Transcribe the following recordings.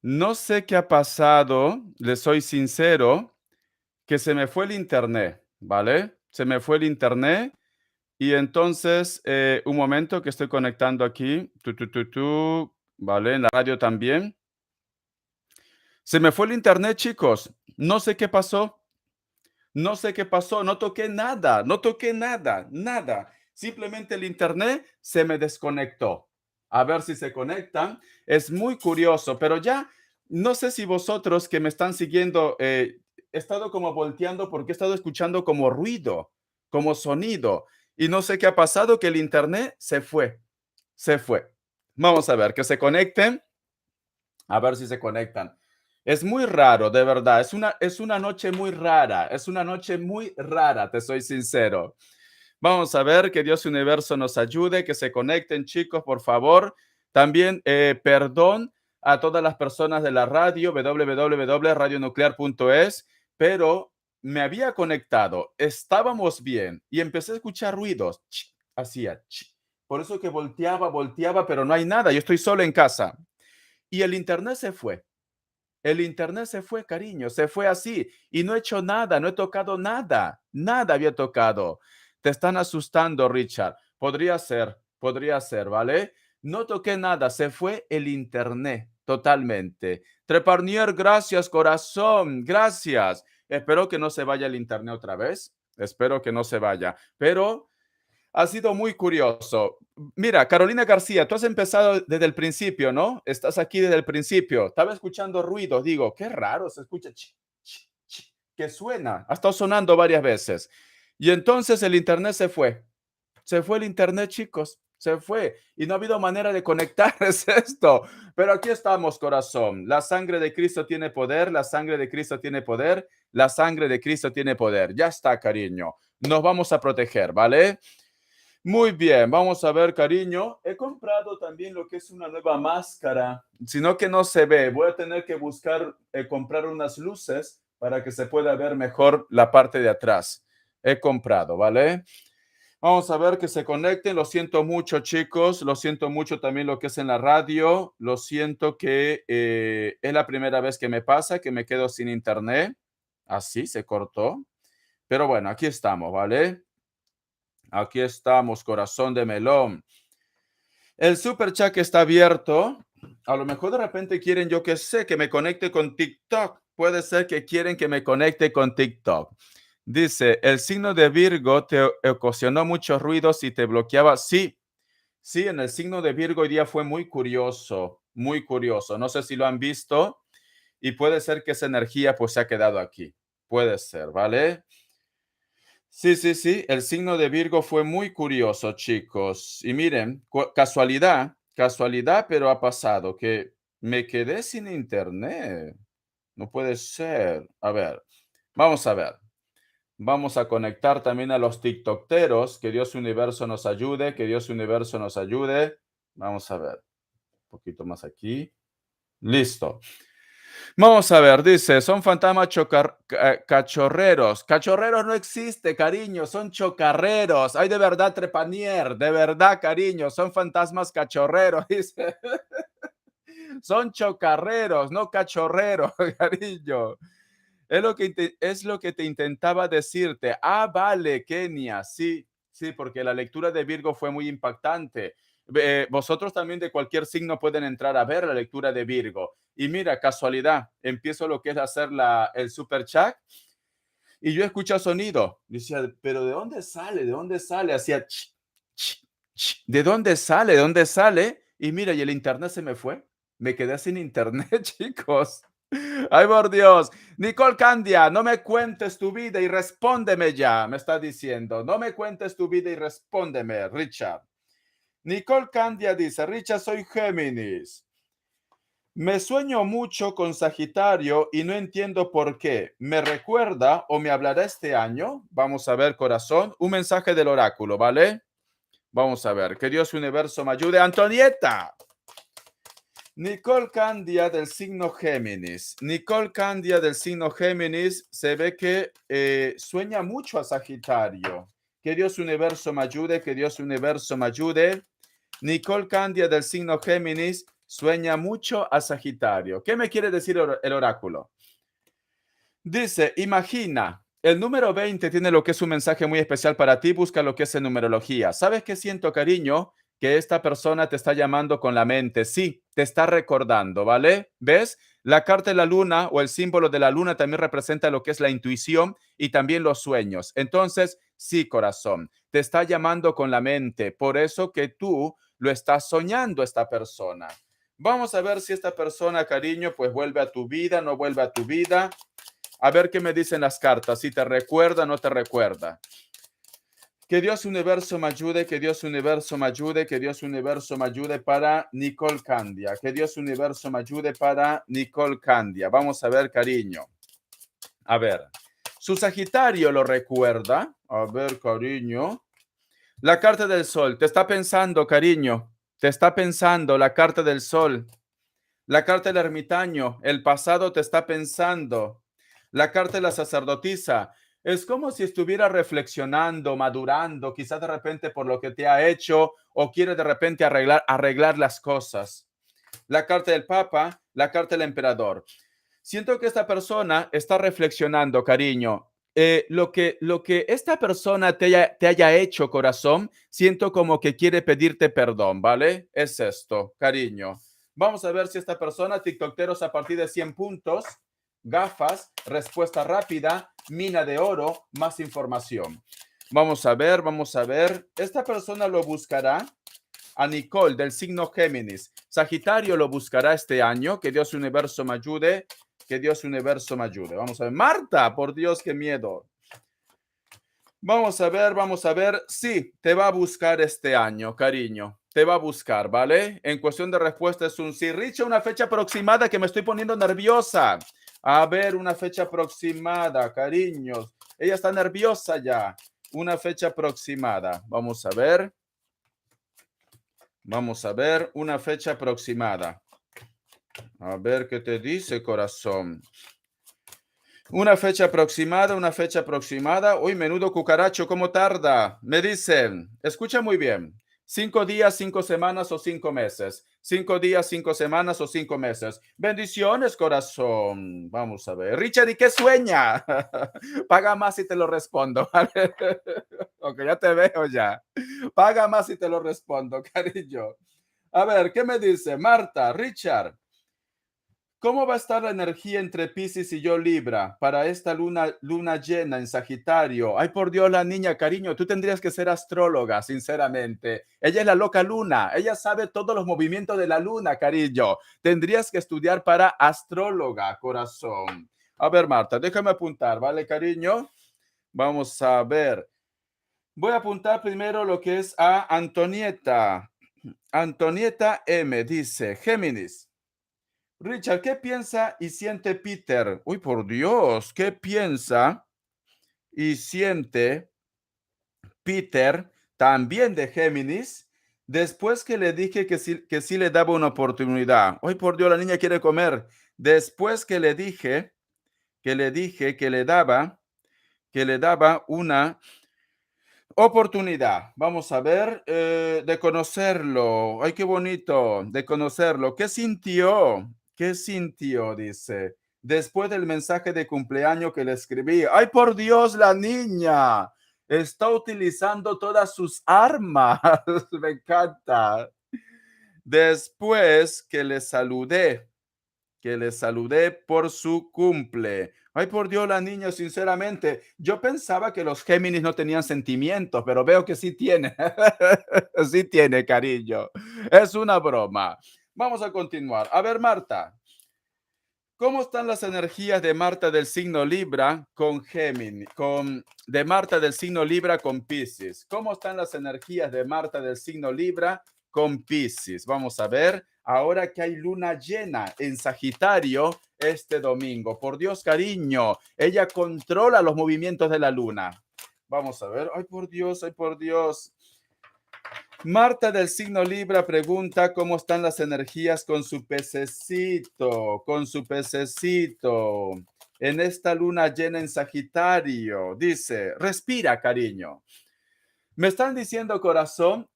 No sé qué ha pasado, le soy sincero, que se me fue el internet, ¿vale? Se me fue el internet y entonces, un momento que estoy conectando aquí, ¿vale? En la radio también. Se me fue el internet, chicos. No sé qué pasó. No sé qué pasó. No toqué nada. No toqué nada. Nada. Simplemente el internet se me desconectó. A ver si se conectan. Es muy curioso, pero ya no sé si vosotros que me están siguiendo, he estado como volteando porque he estado escuchando como ruido, como sonido. Y no sé qué ha pasado, que el internet se fue. Se fue. Vamos a ver, que se conecten. A ver si se conectan. Es muy raro, de verdad. Es una noche muy rara. Es una noche muy rara, te soy sincero. Vamos a ver, que Dios Universo nos ayude, que se conecten, chicos, por favor. También, perdón a todas las personas de la radio, www.radionuclear.es, pero me había conectado, estábamos bien y empecé a escuchar ruidos. Hacía. Por eso que volteaba, pero no hay nada. Yo estoy solo en casa. Y el internet se fue. El internet se fue, cariño, se fue así. Y no he hecho nada, no he tocado nada. Nada había tocado. Te están asustando, Richard. Podría ser, ¿vale? No toqué nada, se fue el internet totalmente. Treparnier, gracias, corazón, gracias. Espero que no se vaya el internet otra vez. Espero que no se vaya. Pero ha sido muy curioso. Mira, Carolina García, tú has empezado desde el principio, ¿no? Estás aquí desde el principio. Estaba escuchando ruidos. Digo, qué raro, se escucha que suena. Ha estado sonando varias veces. Y entonces el internet se fue. Se fue el internet, chicos. Se fue. Y no ha habido manera de conectar, es esto. Pero aquí estamos, corazón. La sangre de Cristo tiene poder. La sangre de Cristo tiene poder. La sangre de Cristo tiene poder. Ya está, cariño. Nos vamos a proteger, ¿vale? Muy bien, vamos a ver, cariño. He comprado también lo que es una nueva máscara, sino que no se ve. Voy a tener que buscar, comprar unas luces para que se pueda ver mejor la parte de atrás. He comprado, ¿vale? Vamos a ver que se conecten. Lo siento mucho, chicos. Lo siento mucho también lo que es en la radio. Lo siento que es la primera vez que me pasa, que me quedo sin internet. Así se cortó. Pero bueno, aquí estamos, ¿vale? Aquí estamos, corazón de melón. El super chat está abierto. A lo mejor de repente quieren, yo que sé, que me conecte con TikTok. Puede ser que quieren que me conecte con TikTok. Dice, el signo de Virgo te ocasionó muchos ruidos y te bloqueaba. Sí, sí, en el signo de Virgo hoy día fue muy curioso, muy curioso. No sé si lo han visto y puede ser que esa energía pues se ha quedado aquí. Puede ser, ¿vale? Sí, sí, sí, el signo de Virgo fue muy curioso, chicos. Y miren, casualidad, casualidad, pero ha pasado que me quedé sin internet. No puede ser. A ver, vamos a ver. Vamos a conectar también a los TikTokeros. Que Dios Universo nos ayude, que Dios Universo nos ayude. Vamos a ver. Un poquito más aquí. Listo. Vamos a ver, dice, son fantasmas cachorreros. Cachorreros no existe, cariño, son chocarreros. Ay, de verdad, Trepanier, de verdad, cariño, son fantasmas cachorreros, dice. Son chocarreros, no cachorreros, cariño. Es lo que te intentaba decirte. Ah, vale, Kenia, sí, sí, porque la lectura de Virgo fue muy impactante. Vosotros también de cualquier signo pueden entrar a ver la lectura de Virgo. Y mira, casualidad, empiezo lo que es hacer el super chat y yo escucho sonido. Decía, pero ¿de dónde sale? ¿De dónde sale? Hacía, ¿de dónde sale? ¿De dónde sale? Y mira, y el internet se me fue. Me quedé sin internet, chicos. Ay, por Dios. Nicole Candia, no me cuentes tu vida y respóndeme ya, me está diciendo. No me cuentes tu vida y respóndeme, Richard. Nicole Candia dice, Richard, soy Géminis. Me sueño mucho con Sagitario y no entiendo por qué. ¿Me recuerda o me hablará este año? Vamos a ver, corazón. Un mensaje del oráculo, ¿vale? Vamos a ver. Que Dios Universo me ayude. Antonieta. Nicole Candia del signo Géminis. Nicole Candia del signo Géminis se ve que sueña mucho a Sagitario. Que Dios Universo me ayude, que Dios Universo me ayude. Nicole Candia del signo Géminis Sueña mucho a Sagitario. ¿Qué me quiere decir el oráculo? Dice, imagina, el número 20 tiene lo que es un mensaje muy especial para ti, busca lo que es en numerología. ¿Sabes qué siento, cariño? Que esta persona te está llamando con la mente. Sí, te está recordando, ¿vale? ¿Ves? La carta de la luna o el símbolo de la luna también representa lo que es la intuición y también los sueños. Entonces, sí, corazón, te está llamando con la mente. Por eso que tú lo estás soñando esta persona. Vamos a ver si esta persona, cariño, pues vuelve a tu vida, no vuelve a tu vida. A ver qué me dicen las cartas, si te recuerda o no te recuerda. Que Dios universo me ayude, que Dios universo me ayude, que Dios universo me ayude para Nicole Candia. Que Dios universo me ayude para Nicole Candia. Vamos a ver, cariño. A ver, su Sagitario lo recuerda. A ver, cariño. La carta del sol, te está pensando, cariño. Te está pensando la carta del sol. La carta del ermitaño, el pasado te está pensando. La carta de la sacerdotisa, es como si estuviera reflexionando, madurando, quizás de repente por lo que te ha hecho o quiere de repente arreglar las cosas. La carta del papa, la carta del emperador. Siento que esta persona está reflexionando, cariño. Lo que esta persona te haya hecho, corazón, siento como que quiere pedirte perdón, ¿vale? Es esto, cariño. Vamos a ver si esta persona, TikTokeros a partir de 100 puntos, gafas, respuesta rápida, mina de oro, más información. Vamos a ver, vamos a ver. Esta persona lo buscará a Nicole del signo Géminis. Sagitario lo buscará este año. Que Dios universo me ayude. Que Dios universo me ayude. Vamos a ver. Marta, por Dios, qué miedo. Vamos a ver, vamos a ver. Sí, te va a buscar este año, cariño. Te va a buscar, ¿vale? En cuestión de respuesta es un sí. Richa, una fecha aproximada que me estoy poniendo nerviosa. A ver, una fecha aproximada, cariños. Ella está nerviosa ya. Una fecha aproximada. Vamos a ver. Vamos a ver una fecha aproximada. A ver qué te dice, corazón. Una fecha aproximada, una fecha aproximada. Uy, menudo cucaracho, ¿cómo tarda? Me dicen, escucha muy bien. 5 días, 5 semanas o 5 meses. 5 días, 5 semanas o 5 meses. Bendiciones, corazón. Vamos a ver. Richard, ¿y qué sueña? Paga más y te lo respondo. ¿Vale? Ok, ya te veo ya. Paga más y te lo respondo, cariño. A ver, ¿qué me dice? Marta, Richard. ¿Cómo va a estar la energía entre Piscis y yo Libra para esta luna llena en Sagitario? Ay, por Dios, la niña, cariño, tú tendrías que ser astróloga, sinceramente. Ella es la loca luna, ella sabe todos los movimientos de la luna, cariño. Tendrías que estudiar para astróloga, corazón. A ver, Marta, déjame apuntar, ¿vale, cariño? Vamos a ver. Voy a apuntar primero lo que es a Antonieta. Antonieta M dice, Géminis. Richard, ¿qué piensa y siente Peter? Uy, por Dios, ¿qué piensa y siente Peter, también de Géminis, después que le dije que sí le daba una oportunidad? Uy, por Dios, la niña quiere comer. Después que le dije, que le daba una oportunidad. Vamos a ver, de conocerlo. Ay, qué bonito, de conocerlo. ¿Qué sintió? ¿Qué sintió? Dice, después del mensaje de cumpleaños que le escribí. Ay, por Dios, la niña está utilizando todas sus armas. Me encanta. Después que le saludé por su cumple. Ay, por Dios, la niña, sinceramente, yo pensaba que los Géminis no tenían sentimientos, pero veo que sí tiene. Sí tiene, cariño. Es una broma. Vamos a continuar. A ver, Marta, ¿cómo están las energías de Marta del signo Libra con Géminis? De Marta del signo Libra con Piscis. ¿Cómo están las energías de Marta del signo Libra con Piscis? Vamos a ver. Ahora que hay luna llena en Sagitario este domingo. Por Dios, cariño, ella controla los movimientos de la luna. Vamos a ver. Ay, por Dios, ay, por Dios. Marta del signo Libra pregunta cómo están las energías con su pececito, en esta luna llena en Sagitario. Dice, respira, cariño. Me están diciendo, corazón,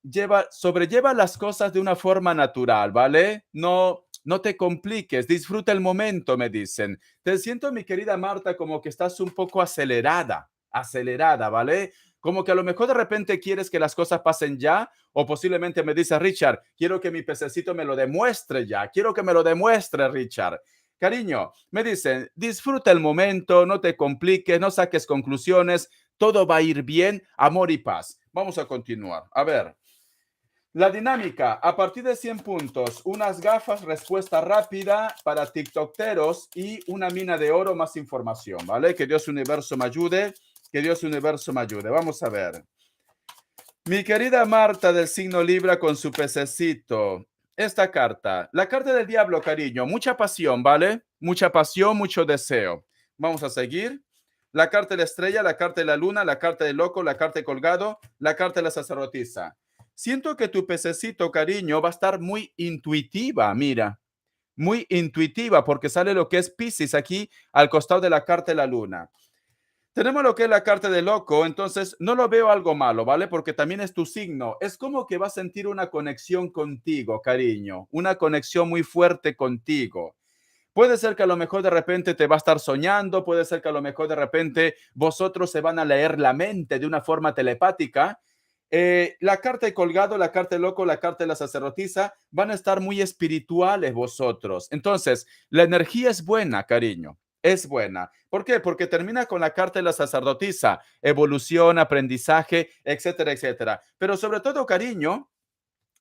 sobrelleva las cosas de una forma natural, ¿vale? No te compliques, disfruta el momento, me dicen. Te siento, mi querida Marta, como que estás un poco acelerada, ¿vale? Como que a lo mejor de repente quieres que las cosas pasen ya, o posiblemente me dice, Richard, quiero que mi pececito me lo demuestre ya, quiero que me lo demuestre, Richard. Cariño, me dicen, disfruta el momento, no te compliques, no saques conclusiones, todo va a ir bien, amor y paz. Vamos a continuar. A ver, la dinámica, a partir de 100 puntos, unas gafas, respuesta rápida para TikTokeros y una mina de oro, más información, ¿vale? Que Dios universo me ayude, que Dios universo me ayude. Vamos a ver. Mi querida Marta del signo Libra con su pececito. Esta carta, la carta del diablo, cariño, mucha pasión, ¿vale? Mucha pasión, mucho deseo. Vamos a seguir. La carta de la estrella, la carta de la luna, la carta del loco, la carta de colgado, la carta de la sacerdotisa. Siento que tu pececito, cariño, va a estar muy intuitiva, mira, muy intuitiva, porque sale lo que es Piscis aquí al costado de la carta de la luna. Tenemos lo que es la carta de loco, entonces no lo veo algo malo, ¿vale? Porque también es tu signo. Es como que va a sentir una conexión contigo, cariño, una conexión muy fuerte contigo. Puede ser que a lo mejor de repente te va a estar soñando, puede ser que a lo mejor de repente vosotros se van a leer la mente de una forma telepática. La carta de colgado, la carta de loco, la carta de la sacerdotisa van a estar muy espirituales vosotros. Entonces, la energía es buena, cariño. Es buena. ¿Por qué? Porque termina con la carta de la sacerdotisa, evolución, aprendizaje, etcétera, etcétera. Pero sobre todo, cariño,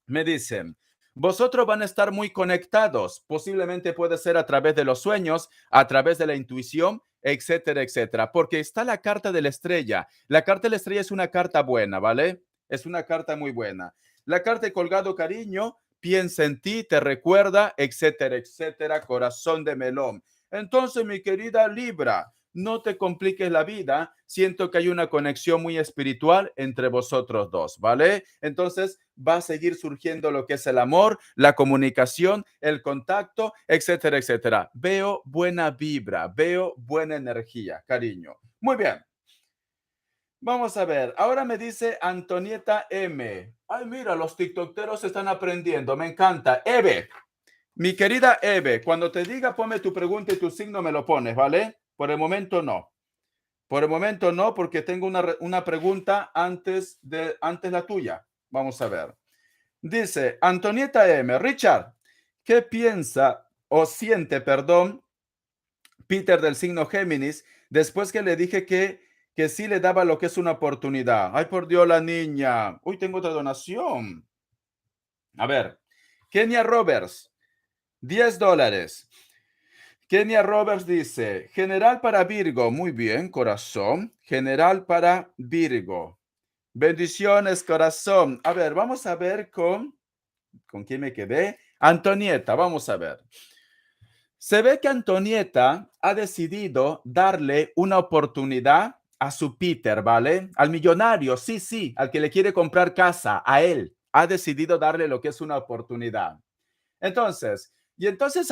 me dicen, vosotros van a estar muy conectados, posiblemente puede ser a través de los sueños, a través de la intuición, etcétera, etcétera, porque está la carta de la estrella. La carta de la estrella es una carta buena, ¿vale? Es una carta muy buena. La carta de colgado, cariño, piensa en ti, te recuerda, etcétera, etcétera, corazón de melón. Entonces, mi querida Libra, no te compliques la vida. Siento que hay una conexión muy espiritual entre vosotros dos, ¿vale? Entonces va a seguir surgiendo lo que es el amor, la comunicación, el contacto, etcétera, etcétera. Veo buena vibra, veo buena energía, cariño. Muy bien. Vamos a ver. Ahora me dice Antonieta M. Ay, mira, los tiktokeros están aprendiendo. Me encanta. Eve, mi querida Eve, cuando te diga ponme tu pregunta y tu signo me lo pones, ¿vale? Por el momento no. Por el momento no, porque tengo una pregunta antes la tuya. Vamos a ver. Dice Antonieta M. Richard, ¿qué piensa o siente, perdón, Peter del signo Géminis después que le dije que sí le daba lo que es una oportunidad? Ay, por Dios, la niña. Uy, tengo otra donación. A ver, Kenia Roberts, $10. Kenia Roberts dice, general para Virgo, muy bien, corazón, general para Virgo. Bendiciones, corazón. A ver, vamos a ver con quién me quedé. Antonieta, vamos a ver. Se ve que Antonieta ha decidido darle una oportunidad a su Peter, ¿vale? Al millonario, sí, sí, al que le quiere comprar casa, a él. Ha decidido darle lo que es una oportunidad. Entonces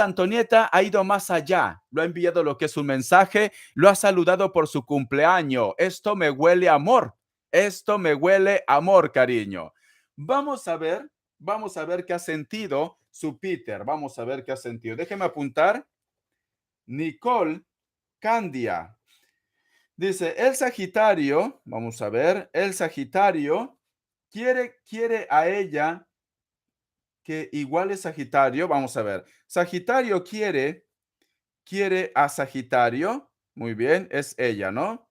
Antonieta ha ido más allá, lo ha enviado lo que es un mensaje, lo ha saludado por su cumpleaños. Esto me huele amor, cariño. Vamos a ver, vamos a ver qué ha sentido su Peter, vamos a ver qué ha sentido. Déjeme apuntar. Nicole Candia. Dice, el Sagitario, vamos a ver, el Sagitario quiere a ella que igual es Sagitario, vamos a ver. Sagitario quiere a Sagitario, muy bien, es ella, ¿no?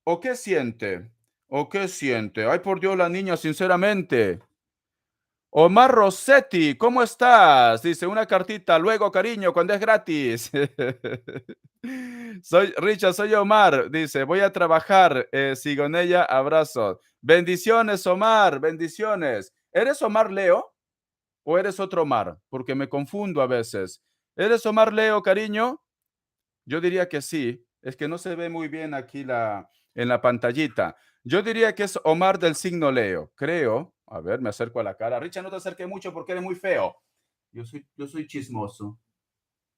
¿O qué siente? ¿O qué siente? Ay, por Dios, la niña, sinceramente. Omar Rossetti, ¿cómo estás? Dice una cartita, luego, cariño, cuando es gratis. Soy Richard, soy Omar. Dice, voy a trabajar. Sigo en ella, abrazos. Bendiciones, Omar, bendiciones. ¿Eres Omar Leo o eres otro Omar? Porque me confundo a veces. ¿Eres Omar Leo, cariño? Yo diría que sí. Es que no se ve muy bien aquí en la pantallita. Yo diría que es Omar del signo Leo. Creo. A ver, me acerco a la cara. Richard, no te acerques mucho porque eres muy feo. Yo soy chismoso.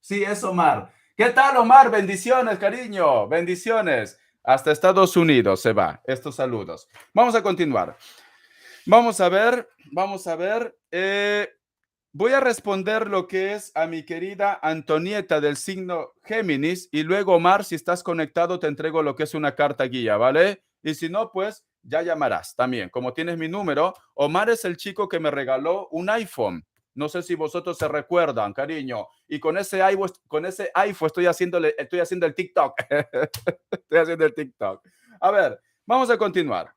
Sí, es Omar. ¿Qué tal, Omar? Bendiciones, cariño. Bendiciones. Hasta Estados Unidos se va. Estos saludos. Vamos a continuar. Vamos a ver, vamos a ver. Voy a responder lo que es a mi querida Antonieta del signo Géminis y luego, Omar, si estás conectado, te entrego lo que es una carta guía, ¿vale? Y si no, pues ya llamarás también. Como tienes mi número, Omar es el chico que me regaló un iPhone. No sé si vosotros se recuerdan, cariño. Y con ese iPhone estoy haciendo el TikTok. Estoy haciendo el TikTok. A ver, vamos a continuar.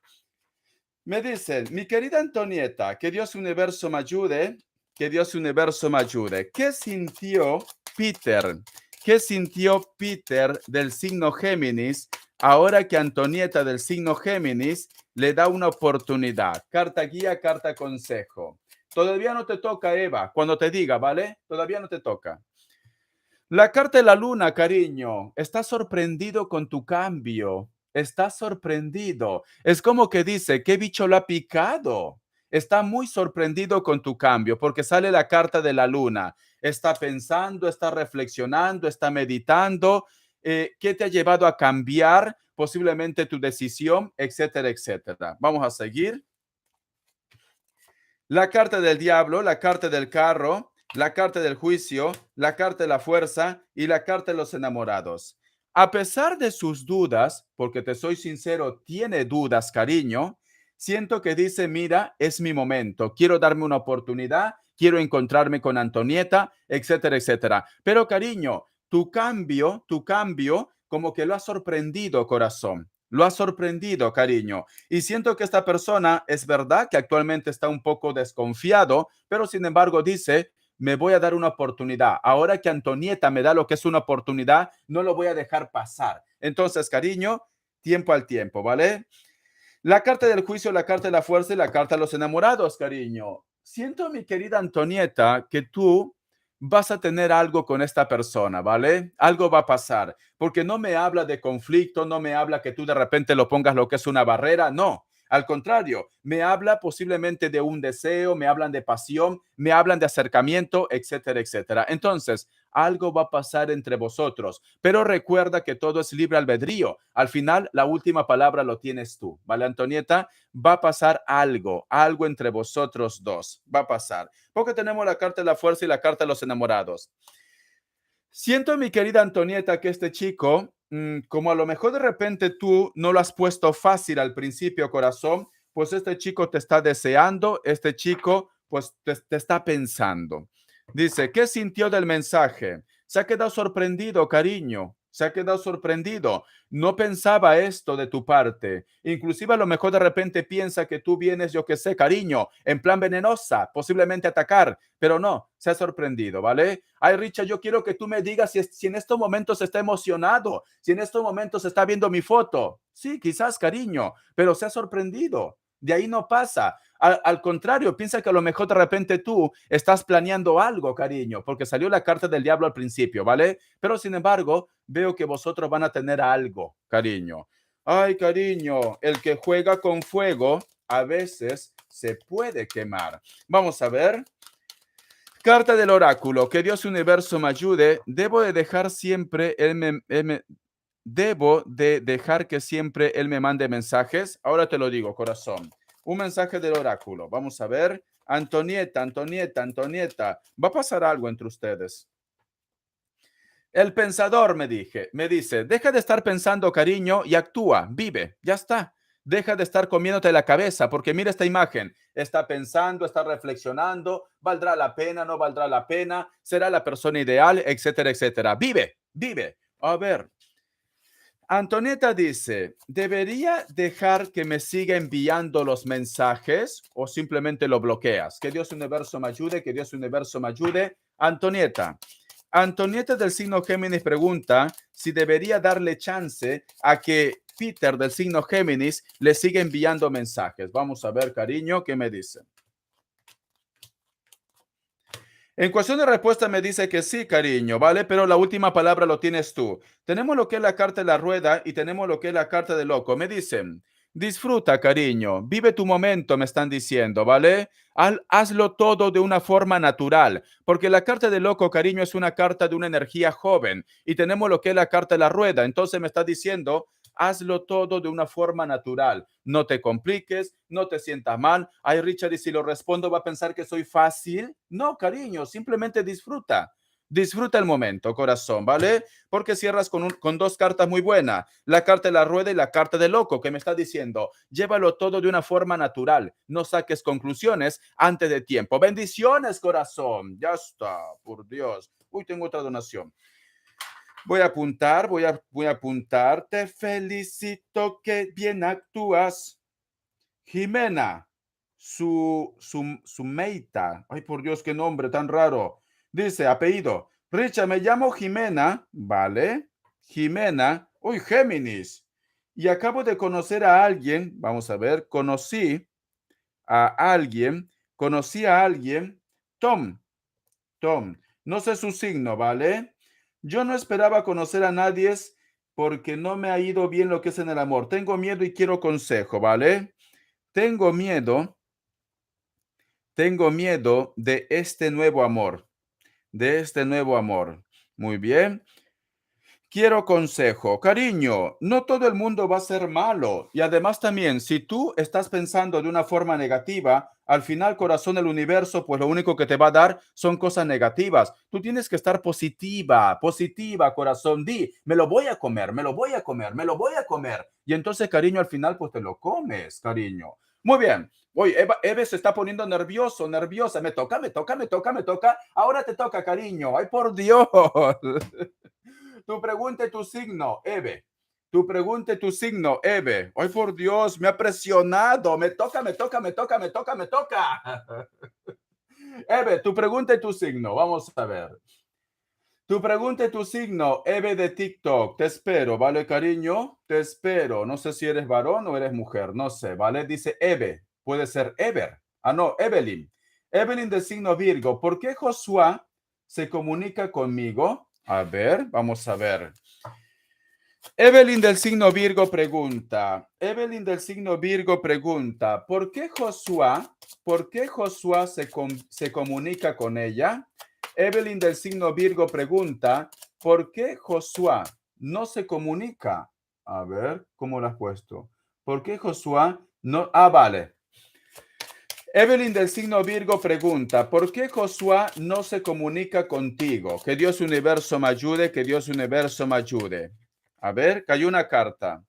Me dicen, mi querida Antonieta, que Dios universo me ayude, que Dios universo me ayude. ¿Qué sintió Peter? ¿Qué sintió Peter del signo Géminis ahora que Antonieta del signo Géminis le da una oportunidad? Carta guía, carta consejo. Todavía no te toca, Eva, cuando te diga, ¿vale? Todavía no te toca. La carta de la luna, cariño, está sorprendido con tu cambio. Está sorprendido. Es como que dice, ¿qué bicho lo ha picado? Está muy sorprendido con tu cambio porque sale la carta de la luna. Está pensando, está reflexionando, está meditando. ¿Qué te ha llevado a cambiar posiblemente tu decisión, etcétera, etcétera? Vamos a seguir. La carta del diablo, la carta del carro, la carta del juicio, la carta de la fuerza y la carta de los enamorados. A pesar de sus dudas, porque te soy sincero, tiene dudas, cariño, siento que dice, mira, es mi momento, quiero darme una oportunidad, quiero encontrarme con Antonieta, etcétera, etcétera. Pero, cariño, tu cambio, como que lo ha sorprendido, corazón. Lo ha sorprendido, cariño. Y siento que esta persona es verdad que actualmente está un poco desconfiado, pero sin embargo dice, me voy a dar una oportunidad. Ahora que Antonieta me da lo que es una oportunidad, no lo voy a dejar pasar. Entonces, cariño, tiempo al tiempo, ¿vale? La carta del juicio, la carta de la fuerza y la carta de los enamorados, cariño. Siento, mi querida Antonieta, que tú vas a tener algo con esta persona, ¿vale? Algo va a pasar, porque no me habla de conflicto, no me habla que tú de repente lo pongas lo que es una barrera, no. Al contrario, me habla posiblemente de un deseo, me hablan de pasión, me hablan de acercamiento, etcétera, etcétera. Entonces, algo va a pasar entre vosotros, pero recuerda que todo es libre albedrío. Al final, la última palabra lo tienes tú, ¿vale, Antonieta? Va a pasar algo, algo entre vosotros dos, va a pasar, porque tenemos la carta de la fuerza y la carta de los enamorados. Siento, mi querida Antonieta, que este chico, como a lo mejor de repente tú no lo has puesto fácil al principio, corazón, pues este chico te está deseando, este chico pues te está pensando. Dice, ¿qué sintió del mensaje? Se ha quedado sorprendido, cariño. Se ha quedado sorprendido. No pensaba esto de tu parte. Inclusive a lo mejor de repente piensa que tú vienes, yo qué sé, cariño, en plan venenosa, posiblemente atacar, pero no, se ha sorprendido, ¿vale? Ay, Richard, yo quiero que tú me digas si en estos momentos está emocionado, si en estos momentos está viendo mi foto. Sí, quizás, cariño, pero se ha sorprendido. De ahí no pasa. Al contrario, piensa que a lo mejor de repente tú estás planeando algo, cariño, porque salió la carta del diablo al principio, ¿vale? Pero sin embargo, veo que vosotros van a tener algo, cariño. Ay, cariño, el que juega con fuego a veces se puede quemar. Vamos a ver. Carta del oráculo. Que Dios universo me ayude. Debo de dejar que siempre él me mande mensajes. Ahora te lo digo, corazón. Un mensaje del oráculo. Vamos a ver. Antonieta, Antonieta, Antonieta. Va a pasar algo entre ustedes. El pensador me dice, deja de estar pensando, cariño, y actúa, vive, ya está. Deja de estar comiéndote la cabeza, porque mira esta imagen. Está pensando, está reflexionando, ¿valdrá la pena, no valdrá la pena? ¿Será la persona ideal, etcétera, etcétera? Vive, vive. A ver, Antonieta dice, ¿debería dejar que me siga enviando los mensajes o simplemente lo bloqueas? Que Dios universo me ayude, que Dios universo me ayude. Antonieta del signo Géminis pregunta si debería darle chance a que Peter del signo Géminis le siga enviando mensajes. Vamos a ver, cariño, ¿qué me dice? En cuestión de respuesta me dice que sí, cariño, ¿vale? Pero la última palabra lo tienes tú. Tenemos lo que es la carta de la rueda y tenemos lo que es la carta de loco. Me dicen, disfruta, cariño, vive tu momento, me están diciendo, ¿vale? Hazlo todo de una forma natural, porque la carta de loco, cariño, es una carta de una energía joven y tenemos lo que es la carta de la rueda. Entonces me está diciendo, hazlo todo de una forma natural. No te compliques, no te sientas mal. Ay, Richard, y si lo respondo va a pensar que soy fácil. No, cariño, simplemente disfruta. Disfruta el momento, corazón, ¿vale? Porque cierras con dos cartas muy buenas. La carta de la rueda y la carta de loco, que me está diciendo, llévalo todo de una forma natural. No saques conclusiones antes de tiempo. Bendiciones, corazón. Ya está, por Dios. Uy, tengo otra donación. Voy a apuntar, voy a apuntar. Te felicito que bien actúas. Jimena, su meita. Ay, por Dios, qué nombre tan raro. Dice, apellido. Richard, me llamo Jimena, ¿vale? Jimena, uy, Géminis. Y acabo de conocer a alguien, vamos a ver, conocí a alguien, Tom, Tom, no sé su signo, ¿vale? Yo no esperaba conocer a nadie porque no me ha ido bien lo que es en el amor. Tengo miedo y quiero consejo, ¿vale? Tengo miedo, tengo miedo de este nuevo amor, de este nuevo amor. Muy bien. Quiero consejo. Cariño, no todo el mundo va a ser malo. Y además también, si tú estás pensando de una forma negativa, al final, corazón, el universo, pues lo único que te va a dar son cosas negativas. Tú tienes que estar positiva, positiva, corazón. Di, me lo voy a comer, me lo voy a comer, me lo voy a comer. Y entonces, cariño, al final, pues te lo comes, cariño. Muy bien. Oye, Eve se está poniendo nervioso, nerviosa. Me toca, me toca, me toca, me toca. Ahora te toca, cariño. Ay, por Dios. Tu pregunta y tu signo, Eve. Tu pregunta y tu signo, Eve. Ay, por Dios, me ha presionado. Me toca, me toca, me toca, me toca, me toca. Eve, tu pregunta y tu signo. Vamos a ver. Tu pregunta y tu signo, Eve de TikTok. Te espero, ¿vale, cariño? Te espero. No sé si eres varón o eres mujer. No sé, ¿vale? Dice Eve. Puede ser Ever. Ah, no, Evelyn. Evelyn de signo Virgo. ¿Por qué Josué se comunica conmigo? A ver, vamos a ver. Evelyn del signo Virgo pregunta, Evelyn del signo Virgo pregunta, por qué Josué se comunica con ella? Evelyn del signo Virgo pregunta, ¿por qué Josué no se comunica? A ver, ¿cómo lo has puesto? ¿Por qué Josué no? Ah, vale. Evelyn del signo Virgo pregunta, ¿por qué Josué no se comunica contigo? Que Dios universo me ayude, que Dios universo me ayude. A ver, cayó una carta.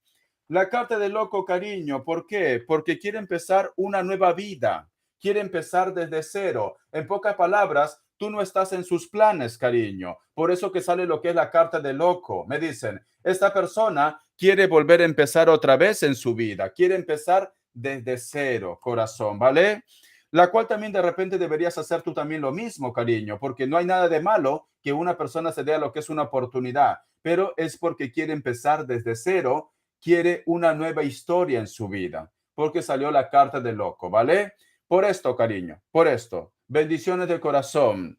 La carta de loco, cariño, ¿por qué? Porque quiere empezar una nueva vida, quiere empezar desde cero. En pocas palabras, tú no estás en sus planes, cariño. Por eso que sale lo que es la carta de loco. Me dicen, esta persona quiere volver a empezar otra vez en su vida, quiere empezar desde cero, corazón, ¿vale? La cual también de repente deberías hacer tú también lo mismo, cariño, porque no hay nada de malo que una persona se dé a lo que es una oportunidad, pero es porque quiere empezar desde cero, quiere una nueva historia en su vida, porque salió la carta de loco, ¿vale? Por esto, cariño, por esto. Bendiciones de corazón.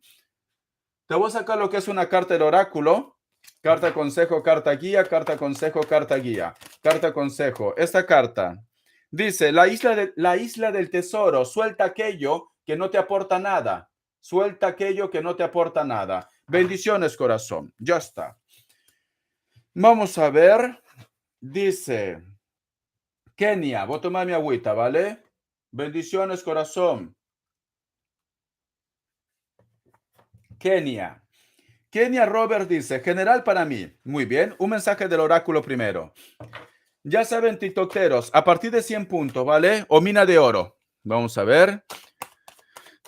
Te voy a sacar lo que es una carta del oráculo. Carta consejo, carta guía, carta consejo, carta guía. Carta consejo. Esta carta dice, la isla del tesoro, suelta aquello que no te aporta nada. Suelta aquello que no te aporta nada. Bendiciones, corazón. Ya está. Vamos a ver. Dice, Kenia, voy a tomar mi agüita, ¿vale? Bendiciones, corazón. Kenia. Kenia Robert dice, general para mí. Muy bien, un mensaje del oráculo primero. Ya saben, tiktokeros, a partir de 100 puntos, ¿vale? O mina de oro. Vamos a ver.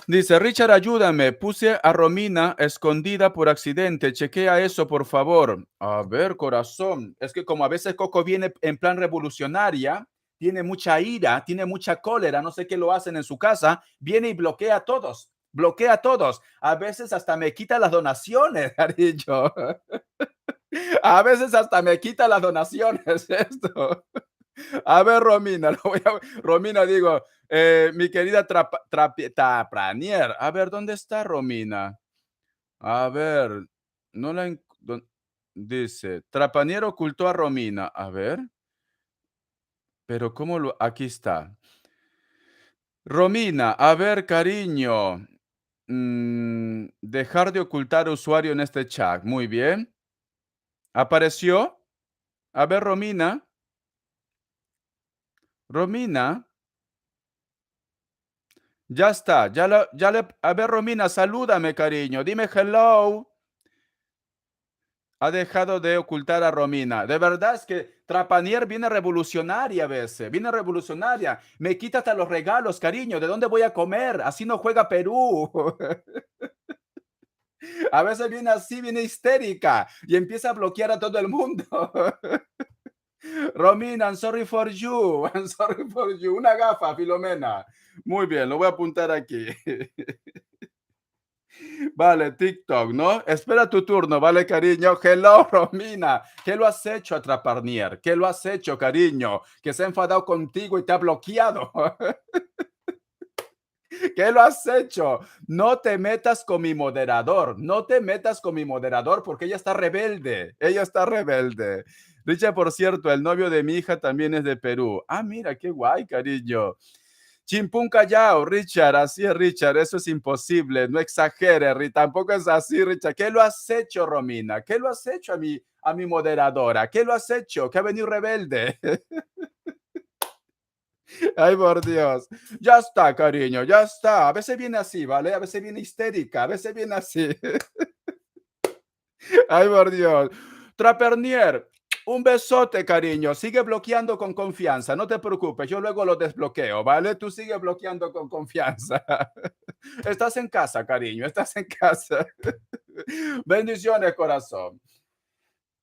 Dice, Richard, ayúdame. Puse a Romina escondida por accidente. Chequea eso, por favor. A ver, corazón. Es que como a veces Coco viene en plan revolucionaria, tiene mucha ira, tiene mucha cólera, no sé qué lo hacen en su casa, viene y bloquea a todos. Bloquea a todos. A veces hasta me quita las donaciones, ha dicho. A veces hasta me quita las donaciones esto. A ver, Romina, Romina, digo, mi querida Tapranier. A ver, ¿dónde está Romina? A ver, no la dice, Trapanier ocultó a Romina. A ver, pero ¿cómo lo? Aquí está. Romina, a ver, cariño. Dejar de ocultar usuario en este chat. Muy bien. ¿Apareció? A ver, Romina. Romina, ya está. A ver, Romina, salúdame, cariño. Dime hello. Ha dejado de ocultar a Romina. De verdad es que Trapanier viene revolucionaria a veces. Viene revolucionaria. Me quita hasta los regalos, cariño. ¿De dónde voy a comer? Así no juega Perú. A veces viene así, viene histérica y empieza a bloquear a todo el mundo. Romina, I'm sorry for you. I'm sorry for you. Una gafa, Filomena. Muy bien, lo voy a apuntar aquí. Vale, TikTok, ¿no? Espera tu turno, ¿vale, cariño? Hello, Romina. ¿Qué lo has hecho, Atraparnier? ¿Qué lo has hecho, cariño? Que se ha enfadado contigo y te ha bloqueado. ¿Qué lo has hecho? No te metas con mi moderador. No te metas con mi moderador porque ella está rebelde. Ella está rebelde. Richard, por cierto, el novio de mi hija también es de Perú. Ah, mira, qué guay, cariño. Chimpún Callao, Richard, así es, Richard, eso es imposible, no exageres, tampoco es así, Richard. ¿Qué lo has hecho, Romina? ¿Qué lo has hecho a mi moderadora? ¿Qué lo has hecho? ¿Que ha venido rebelde? Ay, por Dios. Ya está, cariño, ya está. A veces viene así, ¿vale? A veces viene histérica, a veces viene así. Ay, por Dios. Trapernier, un besote, cariño. Sigue bloqueando con confianza. No te preocupes, yo luego lo desbloqueo, ¿vale? Tú sigue bloqueando con confianza. Estás en casa, cariño. Estás en casa. Bendiciones, corazón.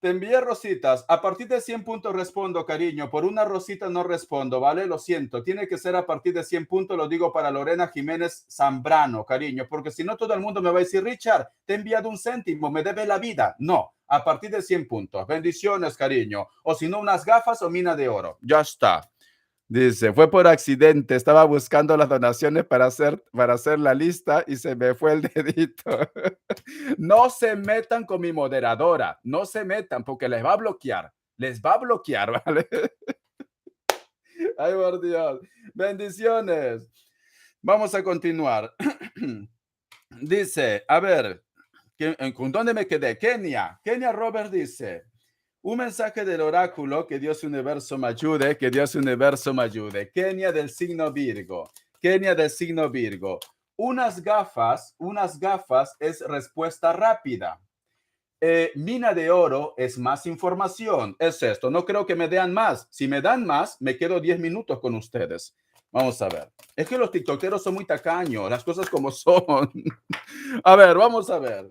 Te envié rositas. A partir de 100 puntos respondo, cariño. Por una rosita no respondo, ¿vale? Lo siento. Tiene que ser a partir de 100 puntos. Lo digo para Lorena Jiménez Zambrano, cariño. Porque si no, todo el mundo me va a decir, Richard, te he enviado un céntimo, me debe la vida. No, a partir de 100 puntos. Bendiciones, cariño. O si no, unas gafas o mina de oro. Ya está. Dice, fue por accidente, estaba buscando las donaciones para hacer la lista y se me fue el dedito. No se metan con mi moderadora, no se metan porque les va a bloquear, ¿vale? Ay, por Dios. Bendiciones. Vamos a continuar. Dice, a ver, ¿con dónde me quedé? Kenia Robert dice, un mensaje del oráculo, que Dios universo me ayude, que Dios universo me ayude. Kenia del signo Virgo, Kenia del signo Virgo. Unas gafas es respuesta rápida. Mina de oro es más información, es esto. No creo que me den más. Si me dan más, me quedo 10 minutos con ustedes. Vamos a ver. Es que los tiktokeros son muy tacaños, las cosas como son. A ver, vamos a ver.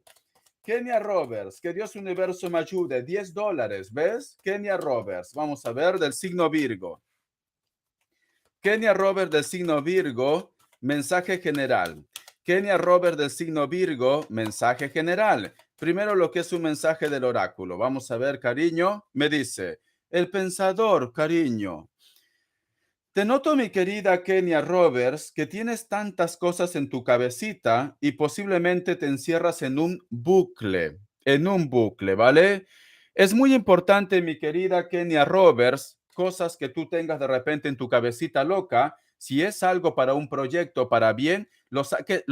Kenia Roberts, que Dios universo me ayude, $10, ¿ves? Kenia Roberts, vamos a ver, del signo Virgo. Kenia Roberts del signo Virgo, mensaje general. Kenia Roberts del signo Virgo, mensaje general. Primero lo que es un mensaje del oráculo. Vamos a ver, cariño. Me dice, el pensador, cariño. Te noto, mi querida Kenia Roberts, que tienes tantas cosas en tu cabecita y posiblemente te encierras en un bucle, ¿vale? Es muy importante, mi querida Kenia Roberts, cosas que tú tengas de repente en tu cabecita loca, si es algo para un proyecto, para bien, lo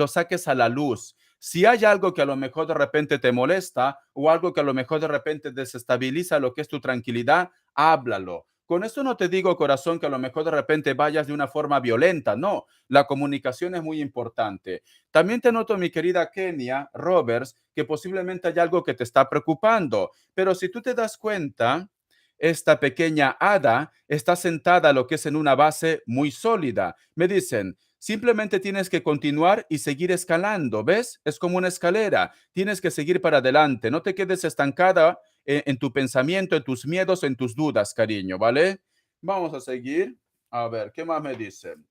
saques a la luz. Si hay algo que a lo mejor de repente te molesta o algo que a lo mejor de repente desestabiliza lo que es tu tranquilidad, háblalo. Con esto no te digo, corazón, que a lo mejor de repente vayas de una forma violenta. No, la comunicación es muy importante. También te noto, mi querida Kenia Roberts, que posiblemente hay algo que te está preocupando. Pero si tú te das cuenta, esta pequeña hada está sentada lo que es en una base muy sólida. Me dicen, simplemente tienes que continuar y seguir escalando, ¿ves? Es como una escalera. Tienes que seguir para adelante. No te quedes estancada en tu pensamiento, en tus miedos, en tus dudas, cariño, ¿vale? Vamos a seguir. A ver, ¿qué más me dicen?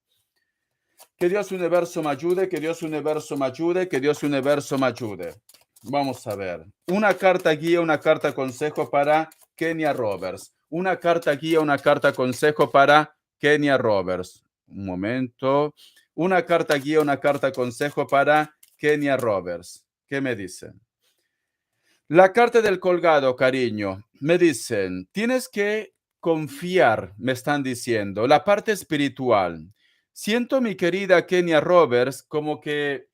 Que Dios universo me ayude, que Dios universo me ayude, que Dios universo me ayude. Vamos a ver. Una carta guía, una carta consejo para Kenia Roberts. Una carta guía, una carta consejo para Kenia Roberts. Un momento. Una carta guía, una carta consejo para Kenia Roberts. ¿Qué me dicen? La carta del colgado, cariño. Me dicen, tienes que confiar, me están diciendo, la parte espiritual. Siento, mi querida Kenia Roberts, como que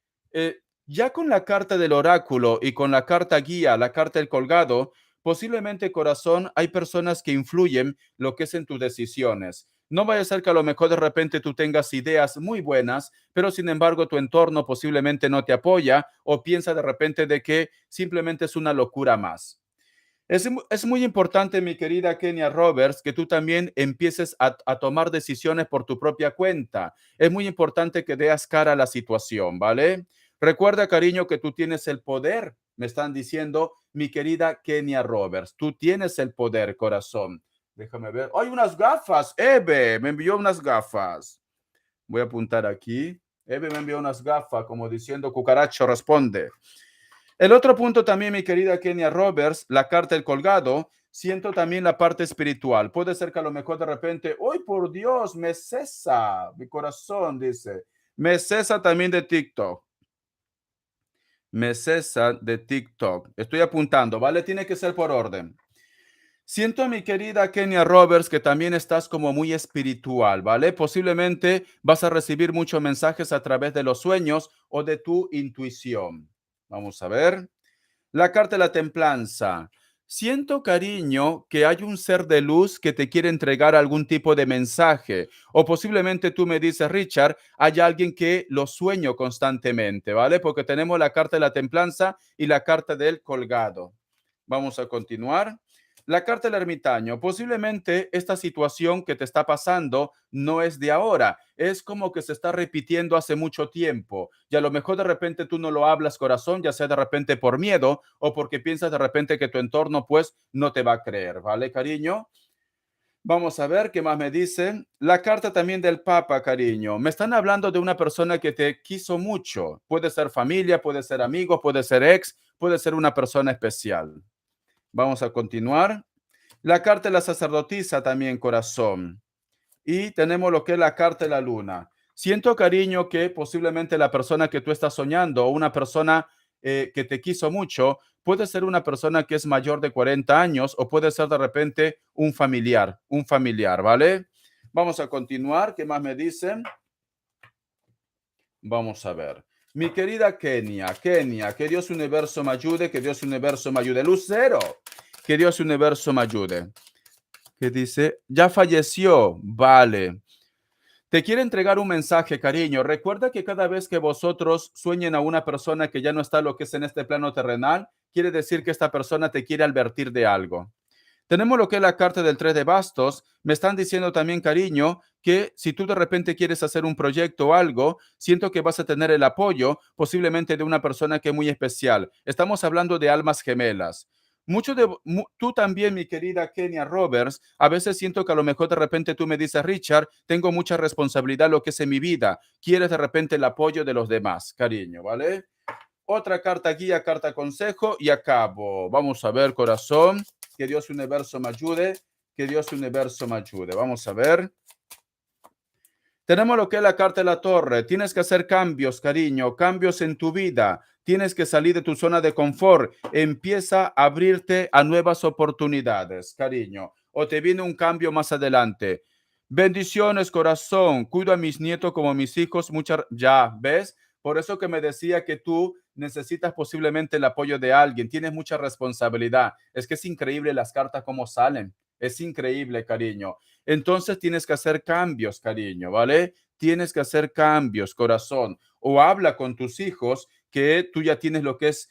ya con la carta del oráculo y con la carta guía, la carta del colgado, posiblemente, corazón, hay personas que influyen lo que es en tus decisiones. No vaya a ser que a lo mejor de repente tú tengas ideas muy buenas, pero sin embargo tu entorno posiblemente no te apoya o piensa de repente de que simplemente es una locura más. Es muy importante, mi querida Kenia Roberts, que tú también empieces a tomar decisiones por tu propia cuenta. Es muy importante que deas cara a la situación, ¿vale? Recuerda, cariño, que tú tienes el poder. Me están diciendo, mi querida Kenia Roberts, tú tienes el poder, corazón. Déjame ver. ¡Hay unas gafas! Eve me envió unas gafas. Voy a apuntar aquí. Eve me envió unas gafas, como diciendo, cucaracho, responde. El otro punto también, mi querida Kenia Roberts, la carta del colgado, siento también la parte espiritual. Puede ser que a lo mejor de repente, ¡ay, por Dios! Me cesa, mi corazón dice. Me cesa también de TikTok. Me cesa de TikTok. Estoy apuntando, ¿vale? Tiene que ser por orden. Siento, mi querida Kenia Roberts, que también estás como muy espiritual, ¿vale? Posiblemente vas a recibir muchos mensajes a través de los sueños o de tu intuición. Vamos a ver. La carta de la templanza. Siento, cariño, que hay un ser de luz que te quiere entregar algún tipo de mensaje. O posiblemente tú me dices, Richard, hay alguien que lo sueño constantemente, ¿vale? Porque tenemos la carta de la templanza y la carta del colgado. Vamos a continuar. La carta del ermitaño. Posiblemente esta situación que te está pasando no es de ahora, es como que se está repitiendo hace mucho tiempo y a lo mejor de repente tú no lo hablas, corazón, ya sea de repente por miedo o porque piensas de repente que tu entorno pues no te va a creer, ¿vale, cariño? Vamos a ver qué más me dicen. La carta también del Papa, cariño. Me están hablando de una persona que te quiso mucho. Puede ser familia, puede ser amigo, puede ser ex, puede ser una persona especial. Vamos a continuar. La carta de la sacerdotisa también, corazón. Y tenemos lo que es la carta de la luna. Siento, cariño, que posiblemente la persona que tú estás soñando o una persona que te quiso mucho puede ser una persona que es mayor de 40 años o puede ser de repente un familiar, ¿vale? Vamos a continuar. ¿Qué más me dicen? Vamos a ver. Mi querida Kenia, que Dios universo me ayude, que Dios universo me ayude. Lucero, que Dios universo me ayude. Que dice, ya falleció, vale. Te quiere entregar un mensaje, cariño. Recuerda que cada vez que vosotros sueñen a una persona que ya no está lo que es en este plano terrenal, quiere decir que esta persona te quiere advertir de algo. Tenemos lo que es la carta del 3 de bastos. Me están diciendo también, cariño, que si tú de repente quieres hacer un proyecto o algo, siento que vas a tener el apoyo posiblemente de una persona que es muy especial. Estamos hablando de almas gemelas. Tú también, mi querida Kenia Roberts, a veces siento que a lo mejor de repente tú me dices, Richard, tengo mucha responsabilidad lo que es en mi vida. Quieres de repente el apoyo de los demás, cariño, ¿vale? Otra carta guía, carta consejo y acabo. Vamos a ver, corazón. Que Dios universo me ayude. Que Dios universo me ayude. Vamos a ver. Tenemos lo que es la carta de la torre. Tienes que hacer cambios, cariño, cambios en tu vida. Tienes que salir de tu zona de confort. Empieza a abrirte a nuevas oportunidades, cariño. O te viene un cambio más adelante. Bendiciones, corazón. Cuido a mis nietos como a mis hijos. Ya, ¿ves? Por eso que me decía que tú necesitas posiblemente el apoyo de alguien. Tienes mucha responsabilidad. Es que es increíble las cartas como salen. Es increíble, cariño. Entonces tienes que hacer cambios, cariño, ¿vale? Tienes que hacer cambios, corazón. O habla con tus hijos que tú ya tienes lo que es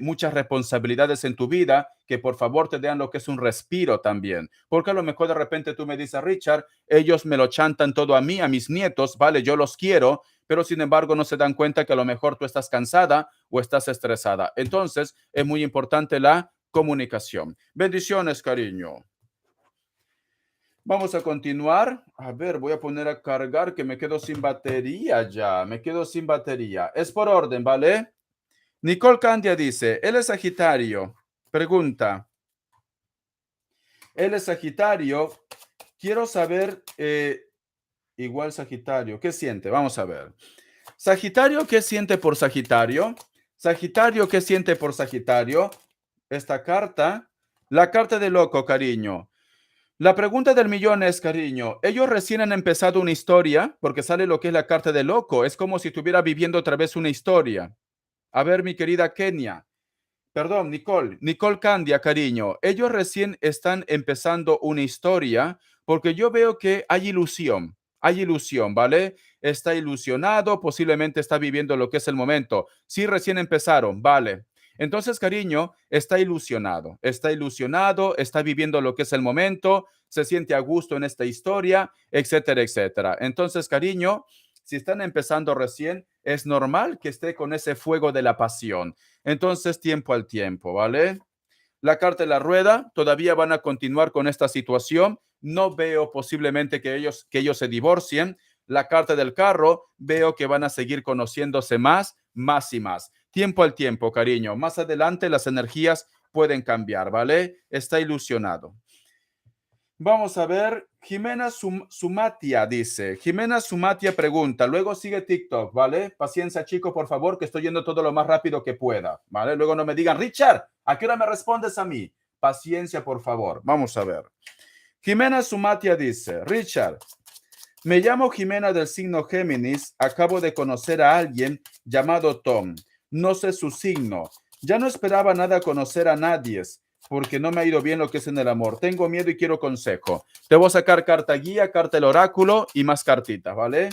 muchas responsabilidades en tu vida, que por favor te den lo que es un respiro también. Porque a lo mejor de repente tú me dices, Richard, ellos me lo chantan todo a mí, a mis nietos, vale, yo los quiero, pero sin embargo no se dan cuenta que a lo mejor tú estás cansada o estás estresada. Entonces es muy importante la comunicación. Bendiciones, cariño. Vamos a continuar. A ver, voy a poner a cargar que me quedo sin batería ya. Me quedo sin batería. Es por orden, ¿vale? Nicole Candia dice, él es Sagitario. Pregunta, él es Sagitario. Quiero saber, igual Sagitario, ¿qué siente? Vamos a ver. Sagitario, ¿qué siente por Sagitario? Sagitario, ¿qué siente por Sagitario? Esta carta, la carta de loco, cariño. La pregunta del millón es, cariño, ellos recién han empezado una historia, porque sale lo que es la carta de loco, es como si estuviera viviendo otra vez una historia. A ver, mi querida Kenia, Nicole Candia, cariño, ellos recién están empezando una historia, Porque yo veo que hay ilusión, ¿vale? Está ilusionado, posiblemente está viviendo lo que es el momento. Sí, recién empezaron, ¿vale? Entonces, cariño, está ilusionado, está viviendo lo que es el momento, se siente a gusto en esta historia, etcétera, etcétera. Entonces, cariño, si están empezando recién, es normal que esté con ese fuego de la pasión. Entonces, tiempo al tiempo, ¿vale? La carta de la rueda, todavía van a continuar con esta situación. No veo posiblemente que ellos se divorcien. La carta del carro, veo que van a seguir conociéndose más y más. Tiempo al tiempo, cariño. Más adelante las energías pueden cambiar, ¿vale? Está ilusionado. Vamos a ver, Sumatia dice, Jimena Sumatia pregunta, luego sigue TikTok, ¿vale? Paciencia, chico, por favor, que estoy yendo todo lo más rápido que pueda, ¿vale? Luego no me digan, Richard, ¿a qué hora me respondes a mí? Paciencia, por favor. Vamos a ver. Jimena Sumatia dice, Richard, me llamo Jimena del signo Géminis, acabo de conocer a alguien llamado Tom, no sé su signo, ya no esperaba nada conocer a nadie, porque no me ha ido bien lo que es en el amor. Tengo miedo y quiero consejo. Te voy a sacar carta guía, carta el oráculo y más cartitas, ¿vale?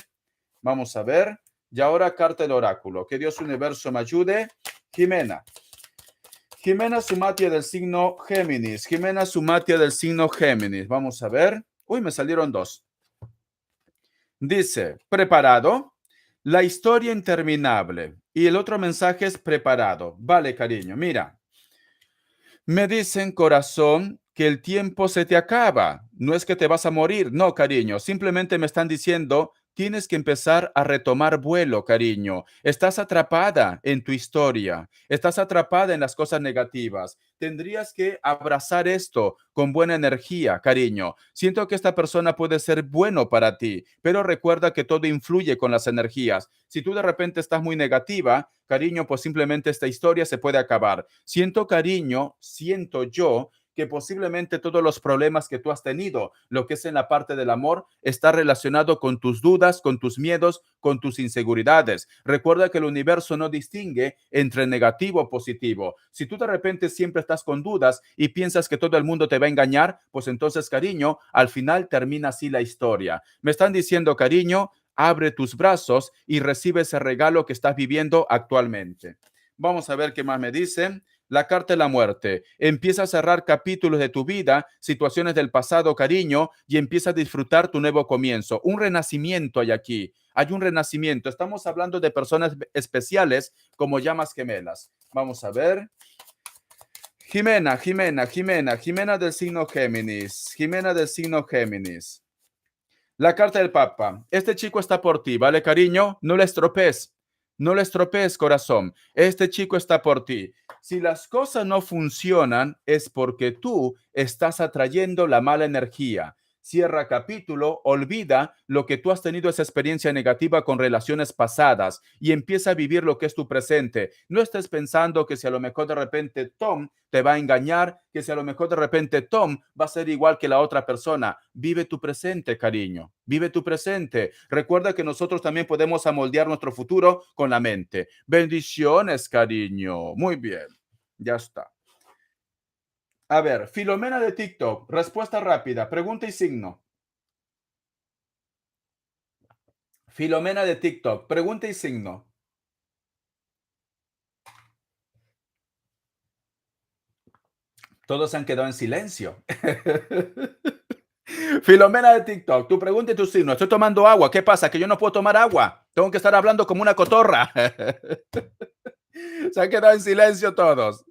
Vamos a ver. Y ahora carta el oráculo. Que Dios universo me ayude. Jimena. Jimena Sumatia del signo Géminis. Jimena Sumatia del signo Géminis. Vamos a ver. Uy, me salieron dos. Dice, preparado. La historia interminable. Y el otro mensaje es preparado. Vale, cariño. Mira. Me dicen, corazón, que el tiempo se te acaba. No es que te vas a morir, no, cariño. Simplemente me están diciendo, tienes que empezar a retomar vuelo, cariño. Estás atrapada en tu historia. Estás atrapada en las cosas negativas. Tendrías que abrazar esto con buena energía, cariño. Siento que esta persona puede ser bueno para ti, pero recuerda que todo influye con las energías. Si tú de repente estás muy negativa, cariño, pues simplemente esta historia se puede acabar. Siento, cariño, siento yo que posiblemente todos los problemas que tú has tenido, lo que es en la parte del amor, está relacionado con tus dudas, con tus miedos, con tus inseguridades. Recuerda que el universo no distingue entre negativo o positivo. Si tú de repente siempre estás con dudas y piensas que todo el mundo te va a engañar, pues entonces, cariño, al final termina así la historia. Me están diciendo, cariño, abre tus brazos y recibe ese regalo que estás viviendo actualmente. Vamos a ver qué más me dicen. La carta de la muerte. Empieza a cerrar capítulos de tu vida, situaciones del pasado, cariño, y empieza a disfrutar tu nuevo comienzo. Un renacimiento hay aquí. Hay un renacimiento. Estamos hablando de personas especiales como llamas gemelas. Vamos a ver. Jimena del signo Géminis. Jimena del signo Géminis. La carta del Papa. Este chico está por ti, ¿vale, cariño? No le estropees. No le estropees, corazón. Este chico está por ti. Si las cosas no funcionan, es porque tú estás atrayendo la mala energía. Cierra capítulo, olvida lo que tú has tenido esa experiencia negativa con relaciones pasadas y empieza a vivir lo que es tu presente. No estés pensando que si a lo mejor de repente Tom te va a engañar, que si a lo mejor de repente Tom va a ser igual que la otra persona. Vive tu presente, cariño. Vive tu presente. Recuerda que nosotros también podemos amoldear nuestro futuro con la mente. Bendiciones, cariño. Muy bien. Ya está. A ver, Filomena de TikTok, respuesta rápida, pregunta y signo. Filomena de TikTok, pregunta y signo. Todos se han quedado en silencio. Filomena de TikTok, tu pregunta y tu signo. Estoy tomando agua. ¿Qué pasa? Que yo no puedo tomar agua. Tengo que estar hablando como una cotorra. Se han quedado en silencio todos.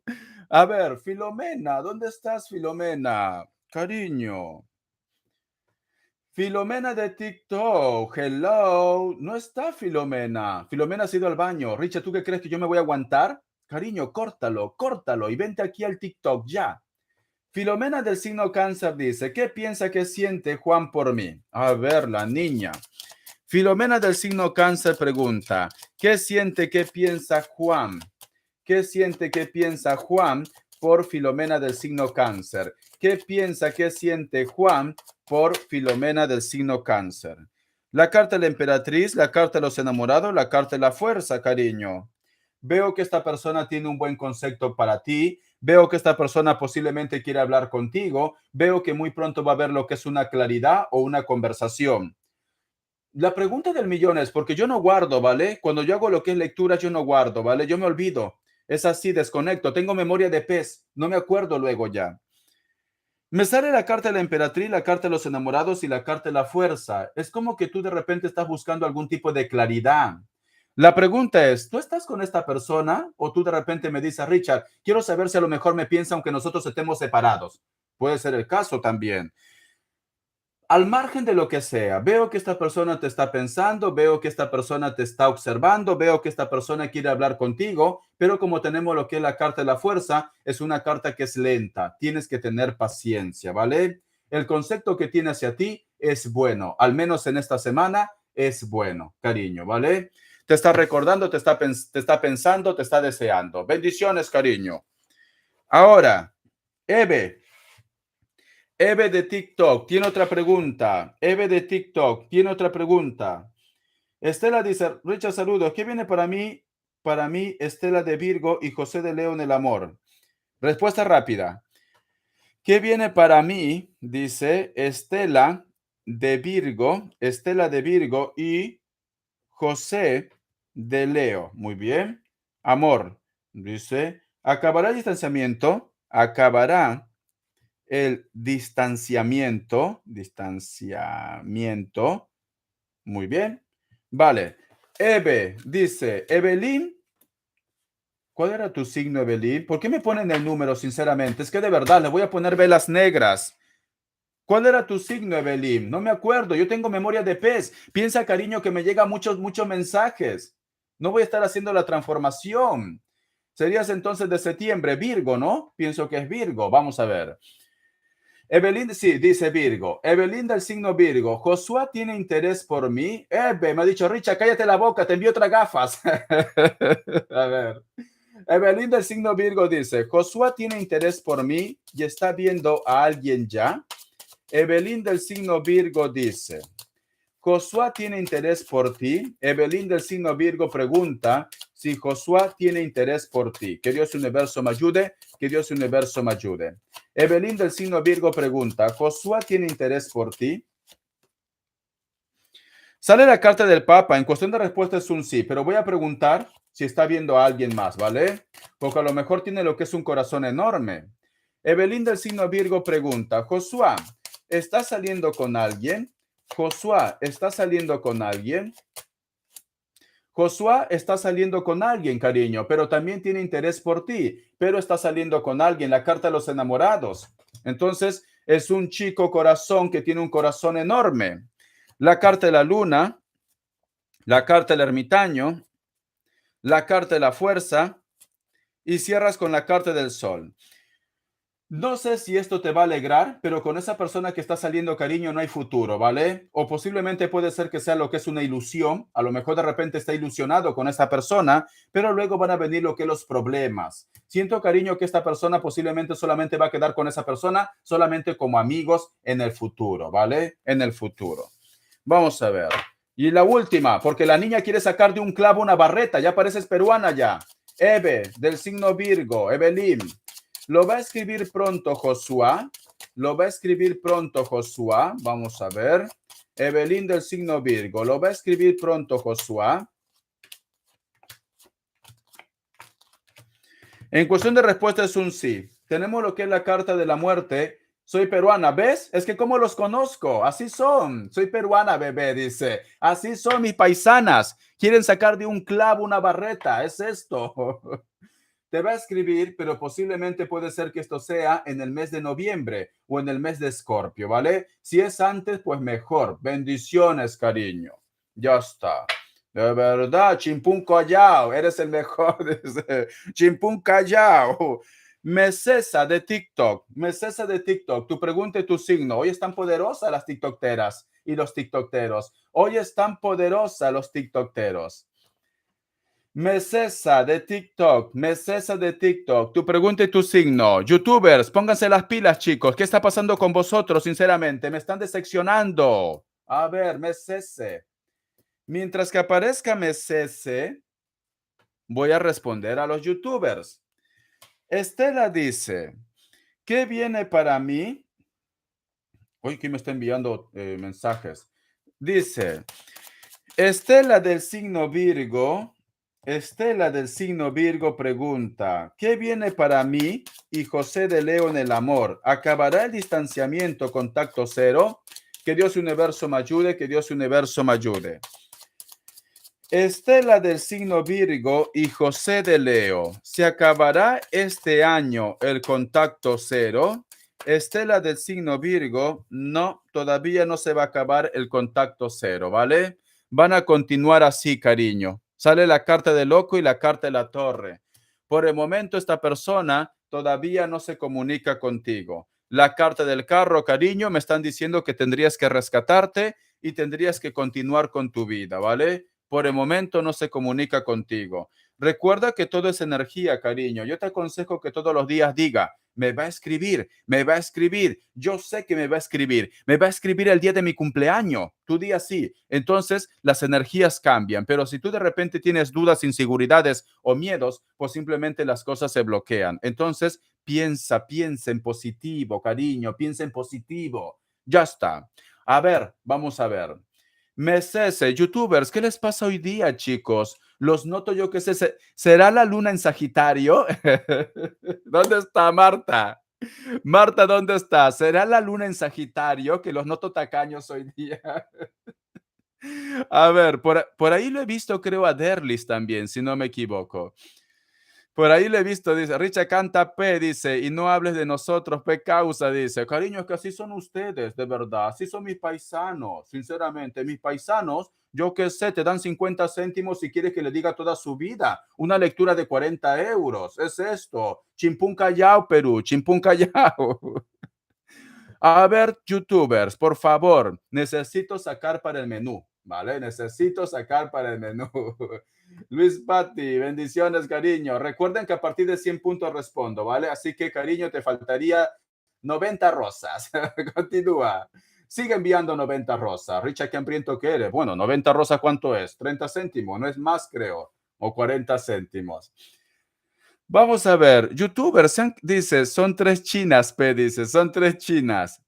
A ver, Filomena, ¿dónde estás, Filomena? Cariño. Filomena de TikTok, hello. No está Filomena. Filomena ha ido al baño. Richard, ¿tú qué crees que yo me voy a aguantar? Cariño, córtalo, córtalo y vente aquí al TikTok ya. Filomena del signo Cáncer dice, ¿qué piensa que siente Juan por mí? A ver, la niña. Filomena del signo Cáncer pregunta, ¿qué siente, qué piensa Juan? ¿Qué siente, qué piensa Juan por Filomena del signo Cáncer? ¿Qué piensa, qué siente Juan por Filomena del signo Cáncer? La carta de la emperatriz, la carta de los enamorados, la carta de la fuerza, cariño. Veo que esta persona tiene un buen concepto para ti. Veo que esta persona posiblemente quiere hablar contigo. Veo que muy pronto va a haber lo que es una claridad o una conversación. La pregunta del millón es, porque yo no guardo, ¿vale? Cuando yo hago lo que es lectura, yo no guardo, ¿vale? Yo me olvido. Es así, desconecto. Tengo memoria de pez. No me acuerdo luego ya. Me sale la carta de la emperatriz, la carta de los enamorados y la carta de la fuerza. Es como que tú de repente estás buscando algún tipo de claridad. La pregunta es, ¿tú estás con esta persona o tú de repente me dices, Richard, quiero saber si a lo mejor me piensa aunque nosotros estemos separados? Puede ser el caso también. Al margen de lo que sea, veo que esta persona te está pensando, veo que esta persona te está observando, veo que esta persona quiere hablar contigo, pero como tenemos lo que es la carta de la fuerza, es una carta que es lenta, tienes que tener paciencia, ¿vale? El concepto que tiene hacia ti es bueno, al menos en esta semana es bueno, cariño, ¿vale? Te está recordando, te está pensando, te está deseando. Bendiciones, cariño. Ahora, Eve. Eve de TikTok tiene otra pregunta. Eve de TikTok tiene otra pregunta. Estela dice, Richard, saludos. ¿Qué viene para mí? Para mí, Estela de Virgo y José de León, el amor. Respuesta rápida. ¿Qué viene para mí? Dice Estela de Virgo y José de Leo. Muy bien. Amor. Dice, acabará el distanciamiento. Acabará el distanciamiento, muy bien, vale. Eve dice, Evelyn, ¿cuál era tu signo, Evelyn? ¿Por qué me ponen el número, sinceramente? Es que de verdad, le voy a poner velas negras. ¿Cuál era tu signo, Evelyn? No me acuerdo, yo tengo memoria de pez. Piensa, cariño, que me llegan muchos mensajes. No voy a estar haciendo la transformación. Serías entonces de septiembre, Virgo, ¿no? Pienso que es Virgo. Vamos a ver. Evelyn, sí, dice Virgo. Evelyn del signo Virgo. Josué tiene interés por mí. Eve, me ha dicho, Richard, cállate la boca, te envío otras gafas. A ver. Evelyn del signo Virgo dice, Josué tiene interés por mí y está viendo a alguien ya. Evelyn del signo Virgo dice, Josué tiene interés por ti. Evelyn del signo Virgo pregunta si Josué tiene interés por ti. Que Dios universo me ayude, que Dios universo me ayude. Evelyn del signo Virgo pregunta, ¿Josué tiene interés por ti? Sale la carta del Papa. En cuestión de respuesta es un sí, pero voy a preguntar si está viendo a alguien más, ¿vale? Porque a lo mejor tiene lo que es un corazón enorme. Evelyn del signo Virgo pregunta, Josué, ¿estás saliendo con alguien? Josué, ¿estás saliendo con alguien? Josué está saliendo con alguien, cariño, pero también tiene interés por ti, pero está saliendo con alguien, la carta de los enamorados. Entonces, es un chico corazón que tiene un corazón enorme. La carta de la luna, la carta del ermitaño, la carta de la fuerza y cierras con la carta del sol. No sé si esto te va a alegrar, pero con esa persona que está saliendo, cariño, no hay futuro, ¿vale? O posiblemente puede ser que sea lo que es una ilusión. A lo mejor de repente está ilusionado con esa persona, pero luego van a venir lo que los problemas. Siento, cariño, que esta persona posiblemente solamente va a quedar con esa persona solamente como amigos en el futuro, ¿vale? En el futuro. Vamos a ver. Y la última, porque la niña quiere sacar de un clavo una barreta, ya pareces peruana ya. Eve, del signo Virgo, Evelyn. Lo va a escribir pronto Josué. Lo va a escribir pronto Josué. Vamos a ver. Evelyn del signo Virgo. Lo va a escribir pronto Josué. En cuestión de respuesta es un sí. Tenemos lo que es la carta de la muerte. Soy peruana, ¿ves? Es que como los conozco, así son. Soy peruana, bebé, dice. Así son mis paisanas. Quieren sacar de un clavo una barreta. Es esto. Te va a escribir, pero posiblemente puede ser que esto sea en el mes de noviembre o en el mes de Escorpio, ¿vale? Si es antes, pues mejor. Bendiciones, cariño. Ya está. De verdad, Chimpún Callao, eres el mejor. Chimpún Callao. Mesesa de TikTok, Mesesa de TikTok, tu pregunta y tu signo. Hoy están poderosas las TikTokeras y los TikTokeros. Hoy están poderosas los TikTokeros. Mesesa de TikTok, Mesesa de TikTok, tu pregunta y tu signo. YouTubers, pónganse las pilas, chicos. ¿Qué está pasando con vosotros, sinceramente? Me están decepcionando. A ver, Mesese. Mientras que aparezca Mesese, voy a responder a los YouTubers. Estela dice, ¿qué viene para mí? Hoy que me está enviando mensajes. Dice, Estela del signo Virgo, Estela del signo Virgo pregunta, ¿qué viene para mí y José de Leo en el amor? ¿Acabará el distanciamiento, contacto cero? Que Dios universo me ayude, que Dios universo me ayude. Estela del signo Virgo y José de Leo, ¿se acabará este año el contacto cero? Estela del signo Virgo, no, todavía no se va a acabar el contacto cero, ¿vale? Van a continuar así, cariño. Sale la carta del loco y la carta de la torre. Por el momento, esta persona todavía no se comunica contigo. La carta del carro, cariño, me están diciendo que tendrías que rescatarte y tendrías que continuar con tu vida, ¿vale? Por el momento no se comunica contigo. Recuerda que todo es energía, cariño. Yo te aconsejo que todos los días diga, me va a escribir, me va a escribir. Yo sé que me va a escribir el día de mi cumpleaños. Tu día sí. Entonces las energías cambian. Pero si tú de repente tienes dudas, inseguridades o miedos, pues simplemente las cosas se bloquean. Entonces piensa en positivo, cariño, piensa en positivo. Ya está. A ver, vamos a ver. Meses, youtubers, ¿qué les pasa hoy día, chicos? Los noto yo que ¿será la luna en Sagitario? ¿Dónde está Marta? Marta, ¿dónde está? ¿Será la luna en Sagitario que los noto tacaños hoy día? A ver, por ahí lo he visto, creo, a Derlis también, si no me equivoco. Por ahí le he visto, dice, Richa canta P, dice, y no hables de nosotros, P causa, dice, cariño, es que así son ustedes, de verdad, así son mis paisanos, sinceramente, mis paisanos, yo qué sé, te dan 50 céntimos si quieres que le diga toda su vida, una lectura de 40 euros, es esto, chimpún callao, Perú, chimpún callao. A ver, youtubers, por favor, necesito sacar para el menú, ¿vale? Necesito sacar para el menú. Luis Patti, bendiciones, cariño. Recuerden que a partir de 100 puntos respondo, ¿vale? Así que, cariño, te faltaría 90 rosas. Continúa. Sigue enviando 90 rosas. Richard, qué hambriento que eres. Bueno, 90 rosas, ¿cuánto es? 30 céntimos, no es más, creo. O 40 céntimos. Vamos a ver. Youtubers, dice, son tres chinas, P, dice, son tres chinas.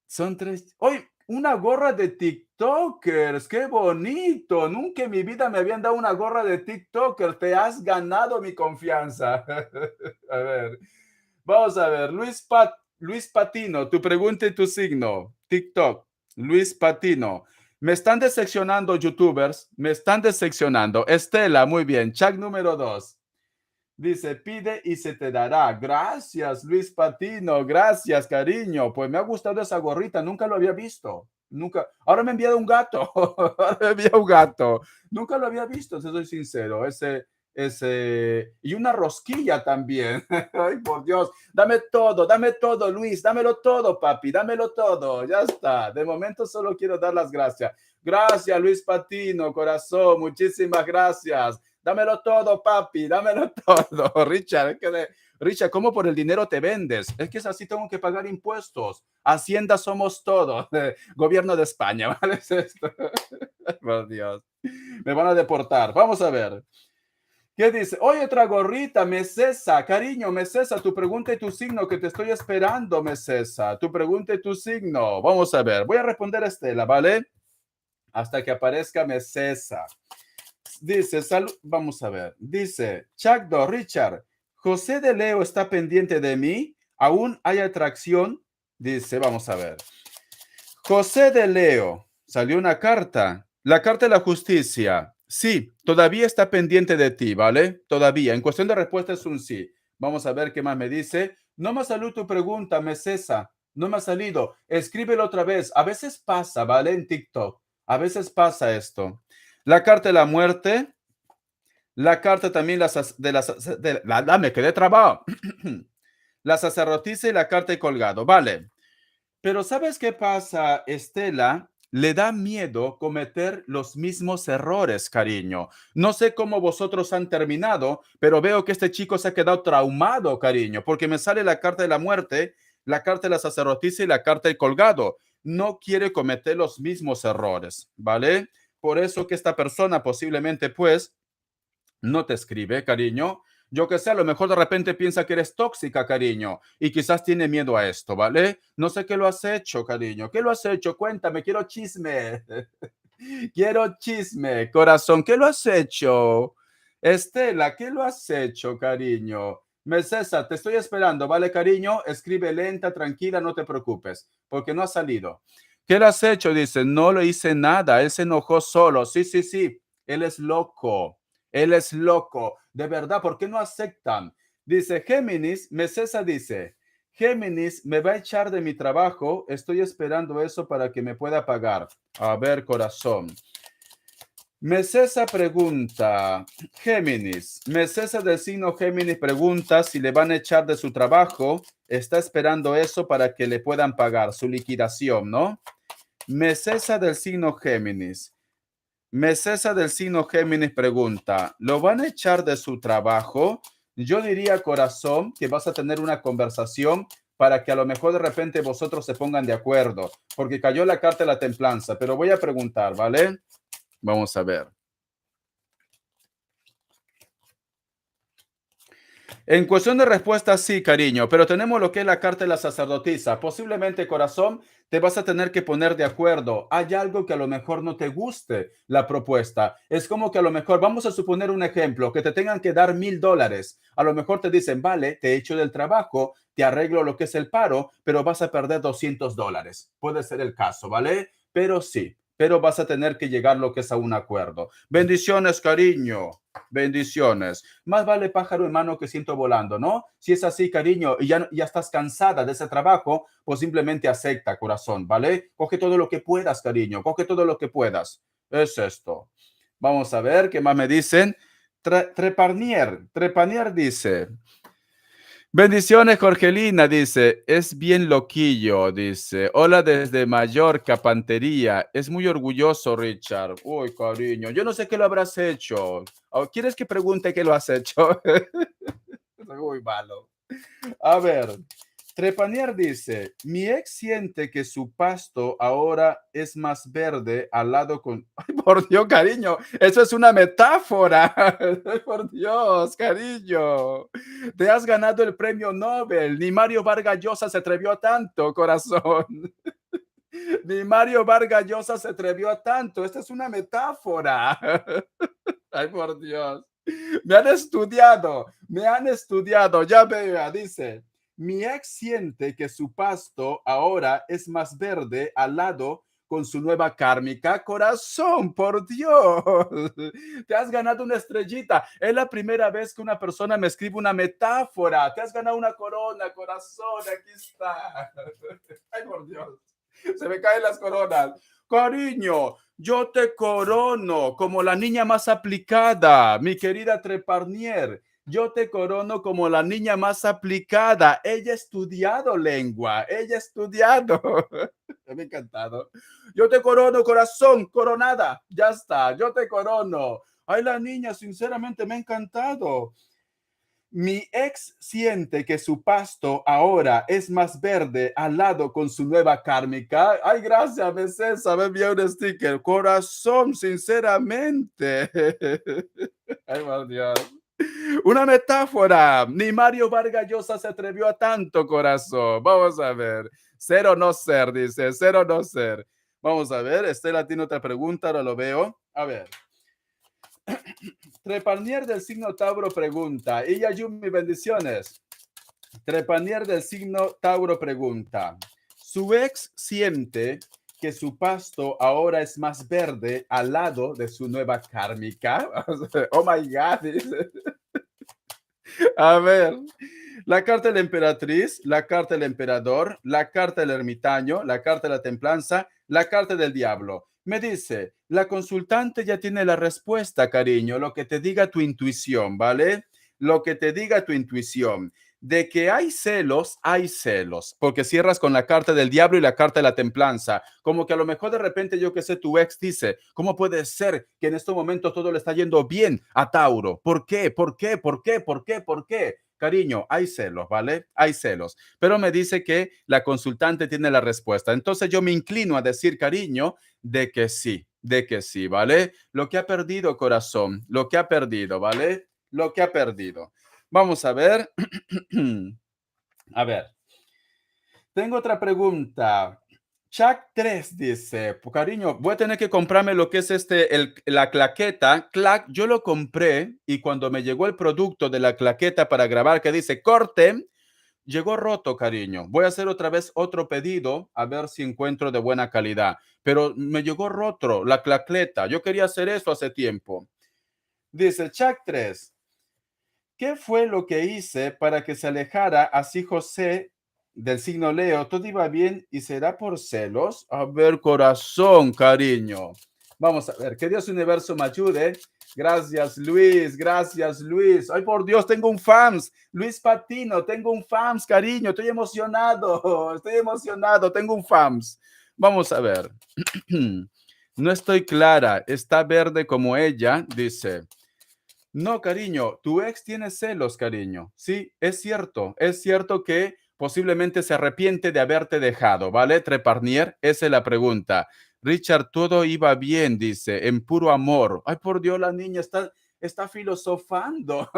Son tres. ¡Uy! Una gorra de TikTokers. ¡Qué bonito! Nunca en mi vida me habían dado una gorra de TikToker. Te has ganado mi confianza. A ver. Vamos a ver. Luis Patino, tu pregunta y tu signo. TikTok. Luis Patino. Me están decepcionando, youtubers. Me están decepcionando. Estela, muy bien. Chat número 2. Dice, pide y se te dará. Gracias, Luis Patino. Gracias, cariño. Pues me ha gustado esa gorrita. Nunca lo había visto. Nunca. Ahora me ha enviado un gato. Ahora me envía un gato. Nunca lo había visto, si soy sincero. Y una rosquilla también. Ay, por Dios. Dame todo, Luis. Dámelo todo, papi. Dámelo todo. Ya está. De momento solo quiero dar las gracias. Gracias, Luis Patino, corazón. Muchísimas gracias. Dámelo todo, papi, dámelo todo. Richard, Richard, ¿cómo por el dinero te vendes? Es que es así, tengo que pagar impuestos. Hacienda somos todos. Gobierno de España, ¿vale? Es esto. Por Dios. Me van a deportar. Vamos a ver. ¿Qué dice? Oye, otra gorrita, Mesesa, cariño, Mesesa, tu pregunta y tu signo, que te estoy esperando, Mesesa. Tu pregunta y tu signo. Vamos a ver. Voy a responder a Estela, ¿vale? Hasta que aparezca Mesesa. Dice, vamos a ver. Dice, Chagdo, Richard, José de Leo está pendiente de mí. ¿Aún hay atracción? Dice, vamos a ver. José de Leo, salió una carta. La carta de la justicia. Sí, todavía está pendiente de ti, ¿vale? Todavía. En cuestión de respuesta es un sí. Vamos a ver qué más me dice. No me salió tu pregunta, Mesesa. No me ha salido. Escríbelo otra vez. A veces pasa, ¿vale? En TikTok. A veces pasa esto. La carta de la muerte. La carta también me quedé trabado. La sacerdotisa y la carta de colgado. Vale. Pero ¿sabes qué pasa, Estela? Le da miedo cometer los mismos errores, cariño. No sé cómo vosotros han terminado, pero veo que este chico se ha quedado traumado, cariño, porque me sale la carta de la muerte, la carta de la sacerdotisa y la carta del colgado. No quiere cometer los mismos errores, ¿vale? Por eso que esta persona posiblemente, pues, no te escribe, cariño. Yo que sé, a lo mejor de repente piensa que eres tóxica, cariño, y quizás tiene miedo a esto, ¿vale? No sé qué lo has hecho, cariño. ¿Qué lo has hecho? Cuéntame, quiero chisme. Quiero chisme, corazón. ¿Qué lo has hecho? Estela, ¿qué lo has hecho, cariño? César, te estoy esperando, ¿vale, cariño? Escribe lenta, tranquila, no te preocupes, porque no ha salido. ¿Qué lo has hecho? Dice, no le hice nada, él se enojó solo. Sí, sí, sí, él es loco. Él es loco. De verdad, ¿por qué no aceptan? Dice Géminis, César dice, Géminis me va a echar de mi trabajo, estoy esperando eso para que me pueda pagar. A ver, corazón. Mesesa pregunta, Géminis, Mesesa del signo Géminis pregunta si le van a echar de su trabajo, está esperando eso para que le puedan pagar su liquidación, ¿no? Mesesa del signo Géminis. Mesesa del signo Géminis pregunta, ¿lo van a echar de su trabajo? Yo diría, corazón, que vas a tener una conversación para que a lo mejor de repente vosotros se pongan de acuerdo, porque cayó la carta de la templanza, pero voy a preguntar, ¿vale? Vamos a ver. En cuestión de respuesta, sí, cariño, pero tenemos lo que es la carta de la sacerdotisa. Posiblemente, corazón, te vas a tener que poner de acuerdo. Hay algo que a lo mejor no te guste la propuesta. Es como que a lo mejor, vamos a suponer un ejemplo, que te tengan que dar $1,000. A lo mejor te dicen, vale, te echo del trabajo, te arreglo lo que es el paro, pero vas a perder $200. Puede ser el caso, ¿vale? Pero sí, pero vas a tener que llegar lo que es a un acuerdo. Bendiciones, cariño. Bendiciones. Más vale pájaro en mano que ciento volando, ¿no? Si es así, cariño, y ya estás cansada de ese trabajo, pues simplemente acepta, corazón, ¿vale? Coge todo lo que puedas, cariño, coge todo lo que puedas. Es esto. Vamos a ver qué más me dicen. Trepanier dice, bendiciones, Jorgelina, dice, es bien loquillo, dice, hola desde Mallorca, Pantería, es muy orgulloso, Richard. Uy, cariño, yo no sé qué lo habrás hecho. ¿O ¿quieres que pregunte qué lo has hecho? Soy muy malo. A ver, Trepanier dice, mi ex siente que su pasto ahora es más verde al lado con... Ay, por Dios, cariño, eso es una metáfora. Ay, por Dios, cariño. Te has ganado el premio Nobel. Ni Mario Vargas Llosa se atrevió a tanto, corazón. Ni Mario Vargas Llosa se atrevió a tanto. Esta es una metáfora. Ay, por Dios. Me han estudiado, ya vea, dice, mi ex siente que su pasto ahora es más verde al lado con su nueva kármica. Corazón, por Dios, te has ganado una estrellita. Es la primera vez que una persona me escribe una metáfora. Te has ganado una corona, corazón, aquí está. Ay, por Dios, se me caen las coronas. Cariño, yo te corono como la niña más aplicada, mi querida Treparnier. Yo te corono como la niña más aplicada. Ella ha estudiado lengua, ella ha estudiado. Me ha encantado. Yo te corono, corazón, coronada. Ya está, yo te corono. Ay, la niña, sinceramente me ha encantado. Mi ex siente que su pasto ahora es más verde al lado con su nueva kármica. Ay, gracias, Becesa, me envió un sticker. Corazón, sinceramente. Ay, por Dios. Una metáfora. Ni Mario Vargas Llosa se atrevió a tanto, corazón. Vamos a ver. Ser o no ser, dice. Ser o no ser. Vamos a ver. Estela tiene otra pregunta, ahora lo veo. A ver. Trepanier del signo Tauro pregunta, y Yumi, bendiciones. Trepanier del signo Tauro pregunta, su ex siente que su pasto ahora es más verde al lado de su nueva kármica. Oh my God. A ver, la carta de la emperatriz, la carta del emperador, la carta del ermitaño, la carta de la templanza, la carta del diablo. Me dice, la consultante ya tiene la respuesta, cariño, lo que te diga tu intuición, ¿vale? Lo que te diga tu intuición. De que hay celos, porque cierras con la carta del diablo y la carta de la templanza. Como que a lo mejor de repente, yo que sé, tu ex dice, ¿cómo puede ser que en este momento todo le está yendo bien a Tauro? ¿Por qué? ¿Por qué? ¿Por qué? ¿Por qué? ¿Por qué? Cariño, hay celos, ¿vale? Hay celos. Pero me dice que la consultante tiene la respuesta. Entonces yo me inclino a decir, cariño, de que sí, ¿vale? Lo que ha perdido, corazón, lo que ha perdido, ¿vale? Lo que ha perdido. Vamos a ver. A ver, tengo otra pregunta. Chuck 3 dice, "Pues, cariño, voy a tener que comprarme lo que es la claqueta. Yo lo compré y cuando me llegó el producto de la claqueta para grabar que dice corte, llegó roto, cariño. Voy a hacer otra vez otro pedido a ver si encuentro de buena calidad. Pero me llegó roto la claqueta. Yo quería hacer eso hace tiempo. Dice Chuck 3. ¿Qué fue lo que hice para que se alejara así José del signo Leo? Todo iba bien y será por celos. A ver, corazón, cariño. Vamos a ver, que Dios universo me ayude. Gracias, Luis. Gracias, Luis. Ay, por Dios, tengo un fans. Luis Patino, tengo un fans, cariño. Estoy emocionado. Estoy emocionado. Tengo un fans. Vamos a ver. No estoy clara. Está verde como ella, dice. No, cariño, tu ex tiene celos, cariño. Sí, es cierto que posiblemente se arrepiente de haberte dejado, ¿vale? Treparnier, esa es la pregunta. Richard, todo iba bien, dice, en puro amor. Ay, por Dios, la niña está filosofando.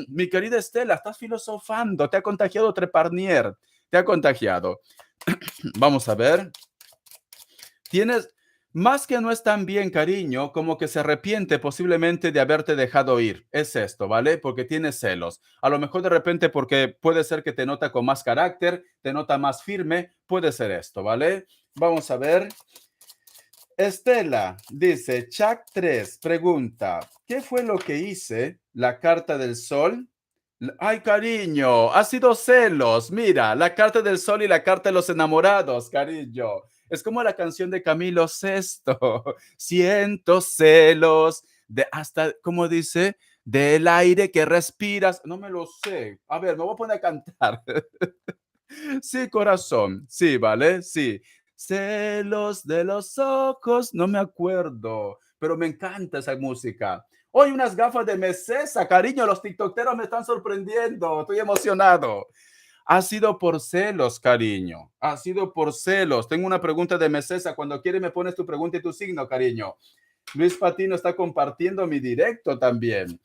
Mi querida Estela, estás filosofando. Te ha contagiado Treparnier. Te ha contagiado. Vamos a ver. Tienes, más que no es tan bien, cariño, como que se arrepiente posiblemente de haberte dejado ir. Es esto, ¿vale? Porque tiene celos. A lo mejor de repente porque puede ser que te nota con más carácter, te nota más firme, puede ser esto, ¿vale? Vamos a ver. Estela dice, Chuck 3 pregunta, ¿qué fue lo que hice? La carta del sol. Ay, cariño, ha sido celos. Mira, la carta del sol y la carta de los enamorados, cariño. Es como la canción de Camilo Sesto. Siento celos de hasta, ¿cómo dice? Del aire que respiras. No me lo sé. A ver, me voy a poner a cantar. Sí, corazón. Sí, ¿vale? Sí. Celos de los ojos. No me acuerdo, pero me encanta esa música. Hoy unas gafas de Mesesa, cariño, los tiktokeros me están sorprendiendo. Estoy emocionado. Ha sido por celos, cariño. Ha sido por celos. Tengo una pregunta de Mesesa. Cuando quieres me pones tu pregunta y tu signo, cariño. Luis Patino está compartiendo mi directo también.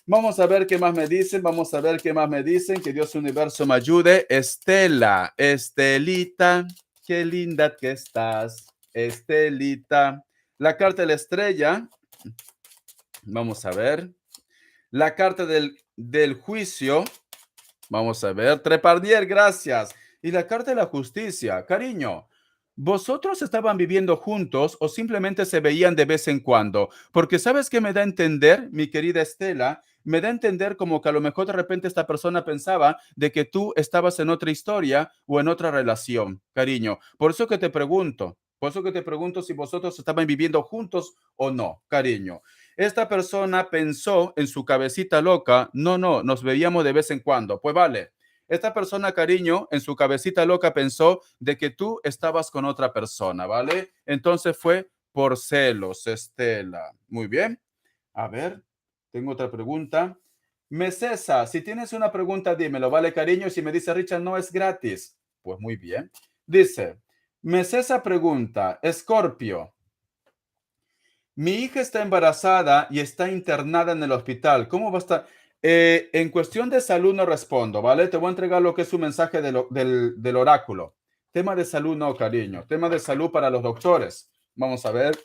Vamos a ver qué más me dicen, vamos a ver qué más me dicen, que Dios universo me ayude. Estela, Estelita, qué linda que estás, Estelita. La carta de la estrella, vamos a ver. La carta del juicio, vamos a ver. Trepardier, gracias. Y la carta de la justicia, cariño. ¿Vosotros estaban viviendo juntos o simplemente se veían de vez en cuando? Porque sabes que me da a entender, mi querida Estela, me da a entender como que a lo mejor de repente esta persona pensaba de que tú estabas en otra historia o en otra relación, cariño. Por eso que te pregunto si vosotros estaban viviendo juntos o no, cariño. Esta persona pensó en su cabecita loca, no, no, nos veíamos de vez en cuando. Pues vale, esta persona, cariño, en su cabecita loca pensó de que tú estabas con otra persona, ¿vale? Entonces fue por celos, Estela. Muy bien. A ver, tengo otra pregunta. Mesesa, si tienes una pregunta, dímelo, ¿vale, cariño? Si me dice Richard, no es gratis. Pues muy bien. Dice, Mesesa pregunta, Escorpio, mi hija está embarazada y está internada en el hospital. ¿Cómo va a estar? En cuestión de salud no respondo, ¿vale? Te voy a entregar lo que es un mensaje del oráculo. Tema de salud no, cariño. Tema de salud para los doctores. Vamos a ver.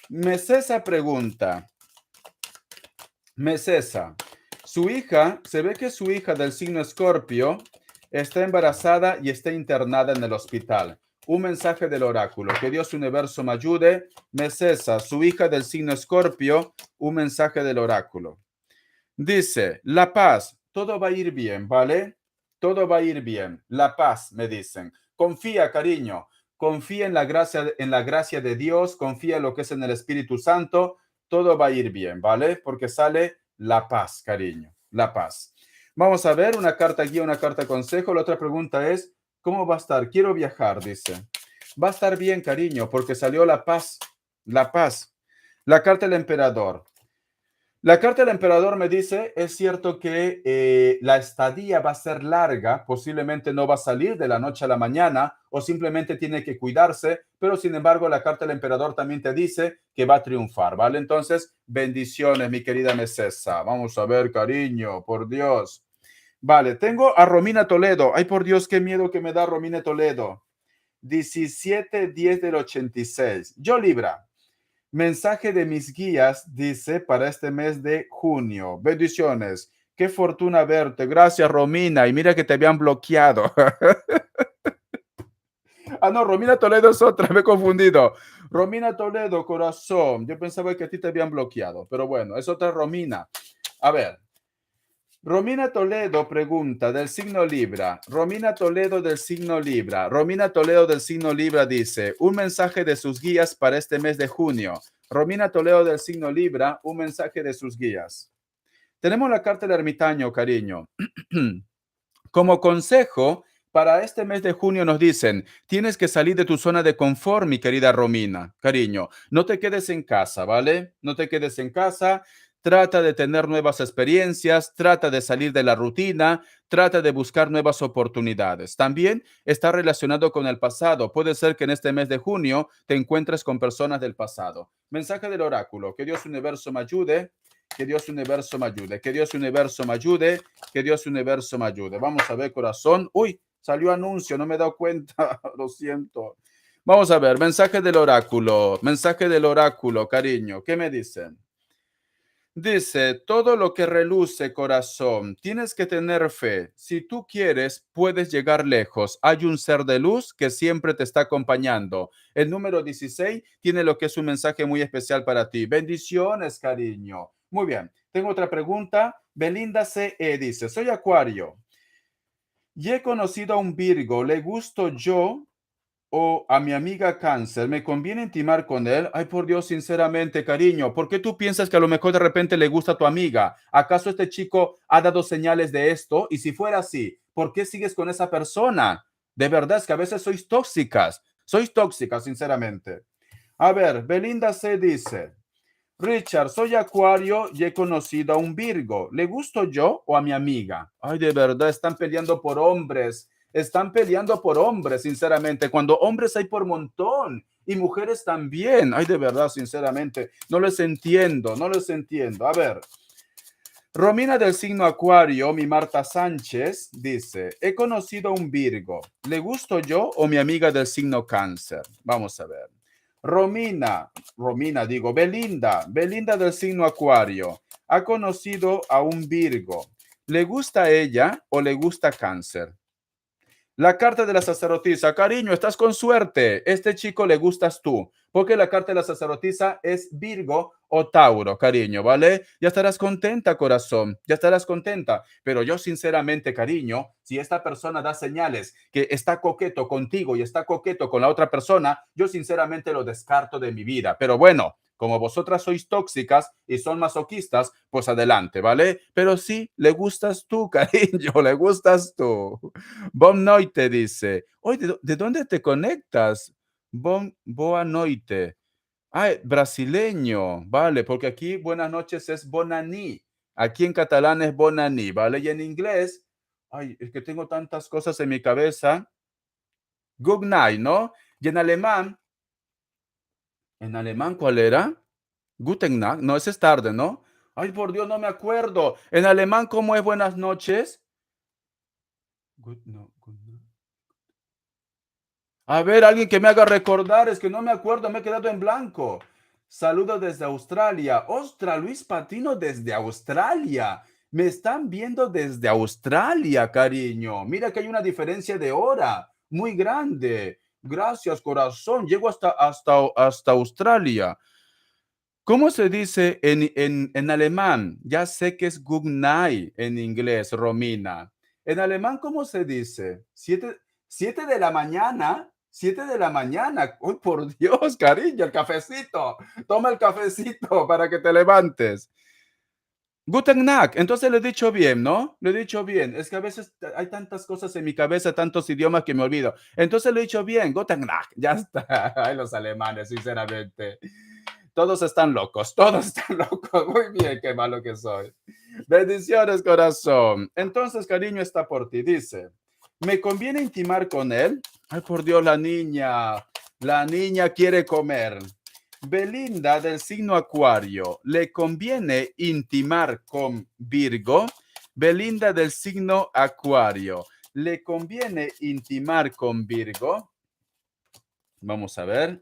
Mesesa pregunta. Mesesa. Su hija, se ve que su hija del signo Escorpio está embarazada y está internada en el hospital. Un mensaje del oráculo. Que Dios universo me ayude. Mesesa, su hija del signo Escorpio, un mensaje del oráculo. Dice, la paz, todo va a ir bien, ¿vale? Todo va a ir bien. La paz, me dicen. Confía, cariño. Confía en la gracia de Dios, confía en lo que es en el Espíritu Santo. Todo va a ir bien, ¿vale? Porque sale la paz, cariño. La paz. Vamos a ver una carta guía, una carta consejo. La otra pregunta es, ¿cómo va a estar? Quiero viajar, dice. Va a estar bien, cariño, porque salió la paz. La paz. La carta del emperador. La carta del emperador me dice, es cierto que la estadía va a ser larga, posiblemente no va a salir de la noche a la mañana o simplemente tiene que cuidarse, pero sin embargo la carta del emperador también te dice que va a triunfar, ¿vale? Entonces, bendiciones, mi querida Mesesa. Vamos a ver, cariño, por Dios. Vale, tengo a Romina Toledo. Ay, por Dios, qué miedo que me da Romina Toledo. 17-10 del 86. Yo Libra. Mensaje de mis guías, dice, para este mes de junio. Bendiciones. Qué fortuna verte. Gracias, Romina. Y mira que te habían bloqueado. Ah, no, Romina Toledo es otra. Me he confundido. Romina Toledo, corazón. Yo pensaba que a ti te habían bloqueado. Pero bueno, es otra Romina. A ver. Romina Toledo pregunta del signo Libra. Romina Toledo del signo Libra. Romina Toledo del signo Libra dice, un mensaje de sus guías para este mes de junio. Romina Toledo del signo Libra, un mensaje de sus guías. Tenemos la carta del ermitaño, cariño. Como consejo, para este mes de junio nos dicen, tienes que salir de tu zona de confort, mi querida Romina, cariño. No te quedes en casa, ¿vale? No te quedes en casa. Trata de tener nuevas experiencias, trata de salir de la rutina, trata de buscar nuevas oportunidades. También está relacionado con el pasado. Puede ser que en este mes de junio te encuentres con personas del pasado. Mensaje del oráculo. Que Dios universo me ayude. Que Dios universo me ayude. Que Dios universo me ayude. Que Dios universo me ayude. Vamos a ver, corazón. Uy, salió anuncio, no me he dado cuenta. Lo siento. Vamos a ver, mensaje del oráculo. Mensaje del oráculo, cariño. ¿Qué me dicen? Dice, todo lo que reluce, corazón, tienes que tener fe. Si tú quieres, puedes llegar lejos. Hay un ser de luz que siempre te está acompañando. El número 16 tiene lo que es un mensaje muy especial para ti. Bendiciones, cariño. Muy bien. Tengo otra pregunta. Belinda CE dice, soy Acuario y he conocido a un Virgo. ¿Le gusto yo o a mi amiga Cáncer? ¿Me conviene intimar con él? Ay, por Dios, sinceramente, cariño, ¿por qué tú piensas que a lo mejor de repente le gusta a tu amiga? ¿Acaso este chico ha dado señales de esto? Y si fuera así, ¿por qué sigues con esa persona? De verdad es que a veces sois tóxicas, sinceramente. A ver, Belinda C dice, Richard, soy Acuario y he conocido a un Virgo. ¿Le gusto yo o a mi amiga? Ay, de verdad, están peleando por hombres. Están peleando por hombres, sinceramente, cuando hombres hay por montón y mujeres también. Ay, de verdad, sinceramente, no les entiendo, no les entiendo. A ver, Romina del signo Acuario, mi Marta Sánchez, dice, he conocido a un Virgo. ¿Le gusto yo o mi amiga del signo Cáncer? Vamos a ver. Belinda del signo Acuario, ha conocido a un Virgo. ¿Le gusta a ella o le gusta Cáncer? La carta de la sacerdotisa, cariño, estás con suerte. Este chico le gustas tú, porque la carta de la sacerdotisa es Virgo o Tauro, cariño, ¿vale? Ya estarás contenta, corazón, ya estarás contenta. Pero yo, sinceramente, cariño, si esta persona da señales que está coqueto contigo y está coqueto con la otra persona, yo, sinceramente, lo descarto de mi vida. Pero bueno, como vosotras sois tóxicas y son masoquistas, pues adelante, ¿vale? Pero sí, le gustas tú, cariño, le gustas tú. Bon Noite dice, oye, ¿de dónde te conectas? Boa Noite. Ah, brasileño, vale, porque aquí buenas noches es bonani. Aquí en catalán es bonani, ¿vale? Y en inglés, ay, es que tengo tantas cosas en mi cabeza. Good night, ¿no? Y en alemán, ¿cuál era? Guten Nacht, no, ese es tarde, ¿no? Ay, por Dios, no me acuerdo. En alemán, ¿cómo es buenas noches? Good, no, good night. A ver, alguien que me haga recordar, es que no me acuerdo, me he quedado en blanco. Saludo desde Australia. Ostras, Luis Patino desde Australia. Me están viendo desde Australia, cariño. Mira que hay una diferencia de hora muy grande. Gracias, corazón. Llego hasta Australia. ¿Cómo se dice en alemán? Ya sé que es Good night en inglés, Romina. En alemán, ¿cómo se dice? Siete de la mañana. 7 de la mañana. ¡Uy, por Dios, cariño! El cafecito. Toma el cafecito para que te levantes. Guten Nacht. Entonces lo he dicho bien, ¿no? Lo he dicho bien. Es que a veces hay tantas cosas en mi cabeza, tantos idiomas que me olvido. Entonces lo he dicho bien. Guten Nacht. Ya está. Ay, los alemanes, sinceramente. Todos están locos, todos están locos. Muy bien, qué malo que soy. Bendiciones, corazón. Entonces, cariño está por ti. Dice, ¿me conviene intimar con él? Ay, por Dios, la niña quiere comer. Belinda del signo Acuario, ¿le conviene intimar con Virgo? Belinda del signo Acuario, ¿le conviene intimar con Virgo? Vamos a ver.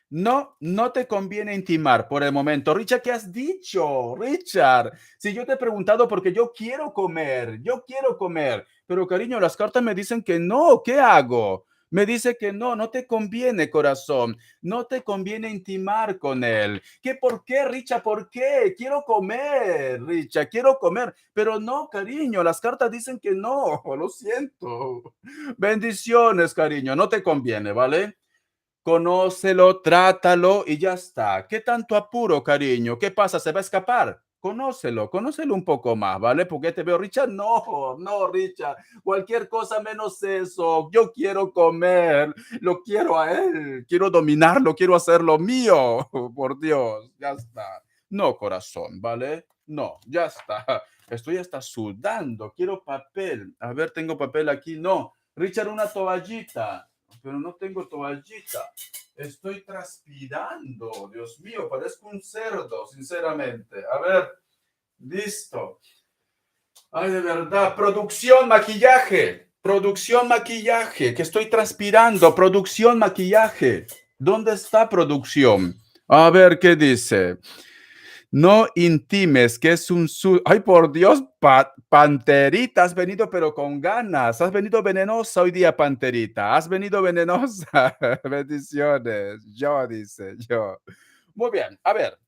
No, no te conviene intimar por el momento. Richard, ¿qué has dicho? Richard, si yo te he preguntado porque yo quiero comer, pero cariño, las cartas me dicen que no, ¿qué hago? Me dice que no, no te conviene, corazón, no te conviene intimar con él. ¿Qué por qué, Richard? ¿Por qué? Quiero comer, Richard, quiero comer, pero no, cariño, las cartas dicen que no, lo siento. Bendiciones, cariño, no te conviene, ¿vale? Conócelo, trátalo y ya está. ¿Qué tanto apuro, cariño? ¿Qué pasa? ¿Se va a escapar? Conócelo un poco más, ¿vale? Porque te veo, Richard. No, no, Richard. Cualquier cosa menos eso. Yo quiero comer, lo quiero a él, quiero dominarlo, quiero hacerlo mío. Por Dios, ya está. No, corazón, ¿vale? No, ya está. Estoy hasta sudando. Quiero papel. A ver, tengo papel aquí. No, Richard, una toallita. Pero no tengo toallita. Estoy transpirando. Dios mío, parezco un cerdo, sinceramente. A ver, listo. Ay, de verdad. Producción, maquillaje. Producción, maquillaje. Que estoy transpirando. Producción, maquillaje. ¿Dónde está producción? A ver qué dice. No intimes, que es un... Ay, por Dios, Panterita, has venido pero con ganas. Has venido venenosa hoy día, Panterita. Has venido venenosa. Bendiciones. Yo, dice, yo. Muy bien, a ver.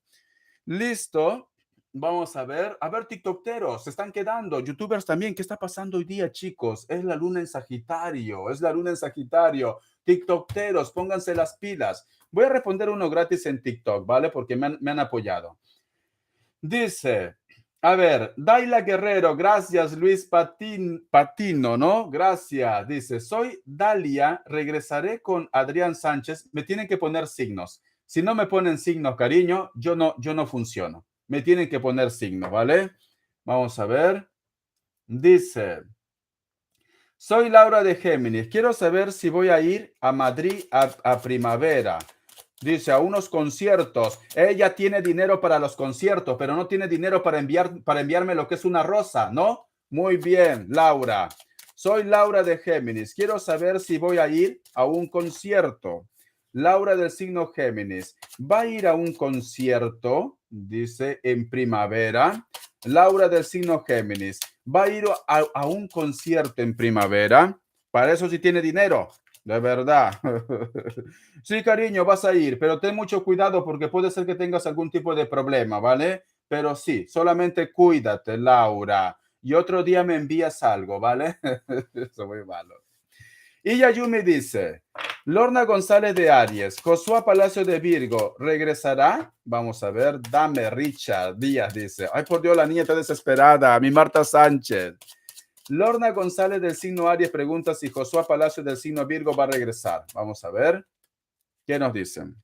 Listo. Vamos a ver. A ver, TikTokeros, se están quedando. YouTubers también. ¿Qué está pasando hoy día, chicos? Es la luna en Sagitario. Es la luna en Sagitario. TikTokeros, pónganse las pilas. Voy a responder uno gratis en TikTok, ¿vale? Porque me han apoyado. Dice, a ver, Daila Guerrero, gracias Luis Patino, ¿no? Gracias. Dice, soy Dalia, regresaré con Adrián Sánchez. Me tienen que poner signos. Si no me ponen signos, cariño, yo no funciono. Me tienen que poner signos, ¿vale? Vamos a ver. Dice, soy Laura de Géminis. Quiero saber si voy a ir a Madrid a primavera. Dice, a unos conciertos. Ella tiene dinero para los conciertos, pero no tiene dinero para enviarme lo que es una rosa, ¿no? Muy bien, Laura. Soy Laura de Géminis. Quiero saber si voy a ir a un concierto. Laura del signo Géminis. ¿Va a ir a un concierto? Dice, en primavera. Laura del signo Géminis. ¿Va a ir a un concierto en primavera? Para eso sí tiene dinero. De verdad. Sí, cariño, vas a ir, pero ten mucho cuidado porque puede ser que tengas algún tipo de problema, ¿vale? Pero sí, solamente cuídate, Laura. Y otro día me envías algo, ¿vale? Eso muy malo. Y Yayumi dice, Lorna González de Aries, Josué Palacio de Virgo, ¿regresará? Vamos a ver, dame Richard Díaz, dice. Ay, por Dios, la niña está desesperada. Mi Marta Sánchez. Lorna González del signo Aries pregunta si Josué Palacio del signo Virgo va a regresar. Vamos a ver. ¿Qué nos dicen?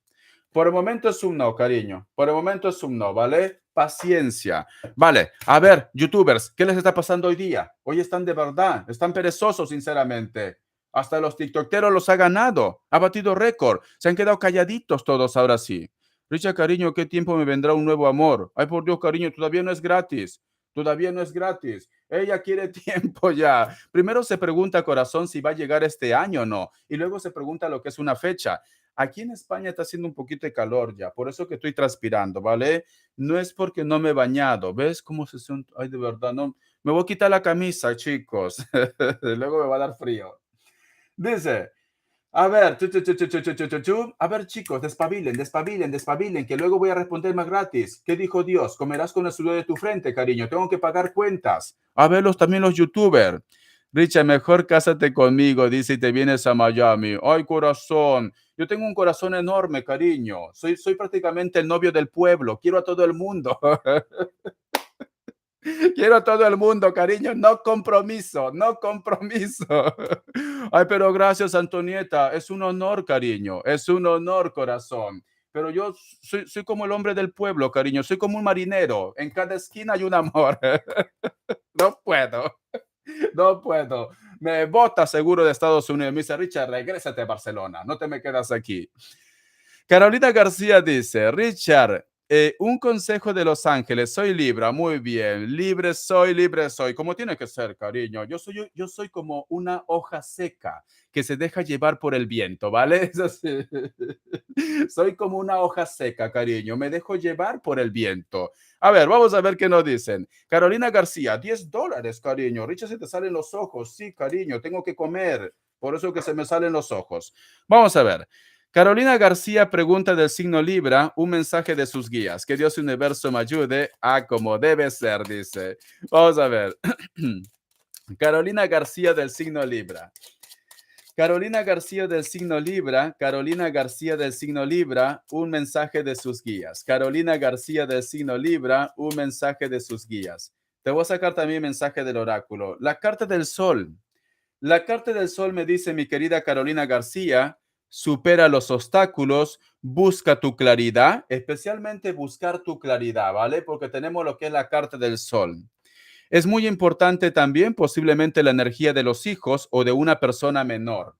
Por el momento es un no, cariño. Por el momento es un no, ¿vale? Paciencia. Vale, a ver, youtubers, ¿qué les está pasando hoy día? Hoy están de verdad, están perezosos, sinceramente. Hasta los tiktokeros los ha ganado, ha batido récord. Se han quedado calladitos todos ahora sí. Richard, cariño, ¿qué tiempo me vendrá un nuevo amor? Ay, por Dios, cariño, todavía no es gratis. Todavía no es gratis. Ella quiere tiempo ya. Primero se pregunta, corazón, si va a llegar este año o no. Y luego se pregunta lo que es una fecha. Aquí en España está haciendo un poquito de calor ya, por eso que estoy transpirando, ¿vale? No es porque no me he bañado, ¿ves cómo se siente? Ay, de verdad, no. Me voy a quitar la camisa, chicos. Luego me va a dar frío. Dice, a ver, a ver, chicos, despabilen, que luego voy a responder más gratis. ¿Qué dijo Dios? Comerás con el sudor de tu frente, cariño. Tengo que pagar cuentas. A verlos también los youtubers. Richard, mejor cásate conmigo, dice, y te vienes a Miami. Ay, corazón. Yo tengo un corazón enorme, cariño. Soy prácticamente el novio del pueblo. Quiero a todo el mundo. Quiero a todo el mundo, cariño. No compromiso, no compromiso. Ay, pero gracias, Antonieta. Es un honor, cariño. Es un honor, corazón. pero yo soy como el hombre del pueblo, cariño, soy como un marinero, en cada esquina hay un amor. No puedo, no puedo. Me bota seguro de Estados Unidos. Me dice, Richard, regrésate a Barcelona, no te me quedas aquí. Carolina García dice, Richard, un consejo de Los Ángeles, soy Libra, muy bien, libre soy, como tiene que ser, cariño. Yo soy como una hoja seca que se deja llevar por el viento, ¿vale? Es así. Soy como una hoja seca, cariño, me dejo llevar por el viento. A ver, vamos a ver qué nos dicen. Carolina García, $10, cariño. Richard, se te salen los ojos. Sí, cariño, tengo que comer. Por eso que se me salen los ojos. Vamos a ver. Carolina García pregunta del signo Libra, un mensaje de sus guías. Que Dios universo me ayude a como debe ser, dice. Vamos a ver. Carolina García del signo Libra. Carolina García del signo Libra, Carolina García del signo Libra, un mensaje de sus guías. Carolina García del signo Libra, un mensaje de sus guías. Te voy a sacar también mensaje del oráculo. La carta del sol. La carta del sol me dice, mi querida Carolina García, supera los obstáculos, busca tu claridad, especialmente buscar tu claridad, ¿vale? Porque tenemos lo que es la carta del sol. Es muy importante también posiblemente la energía de los hijos o de una persona menor.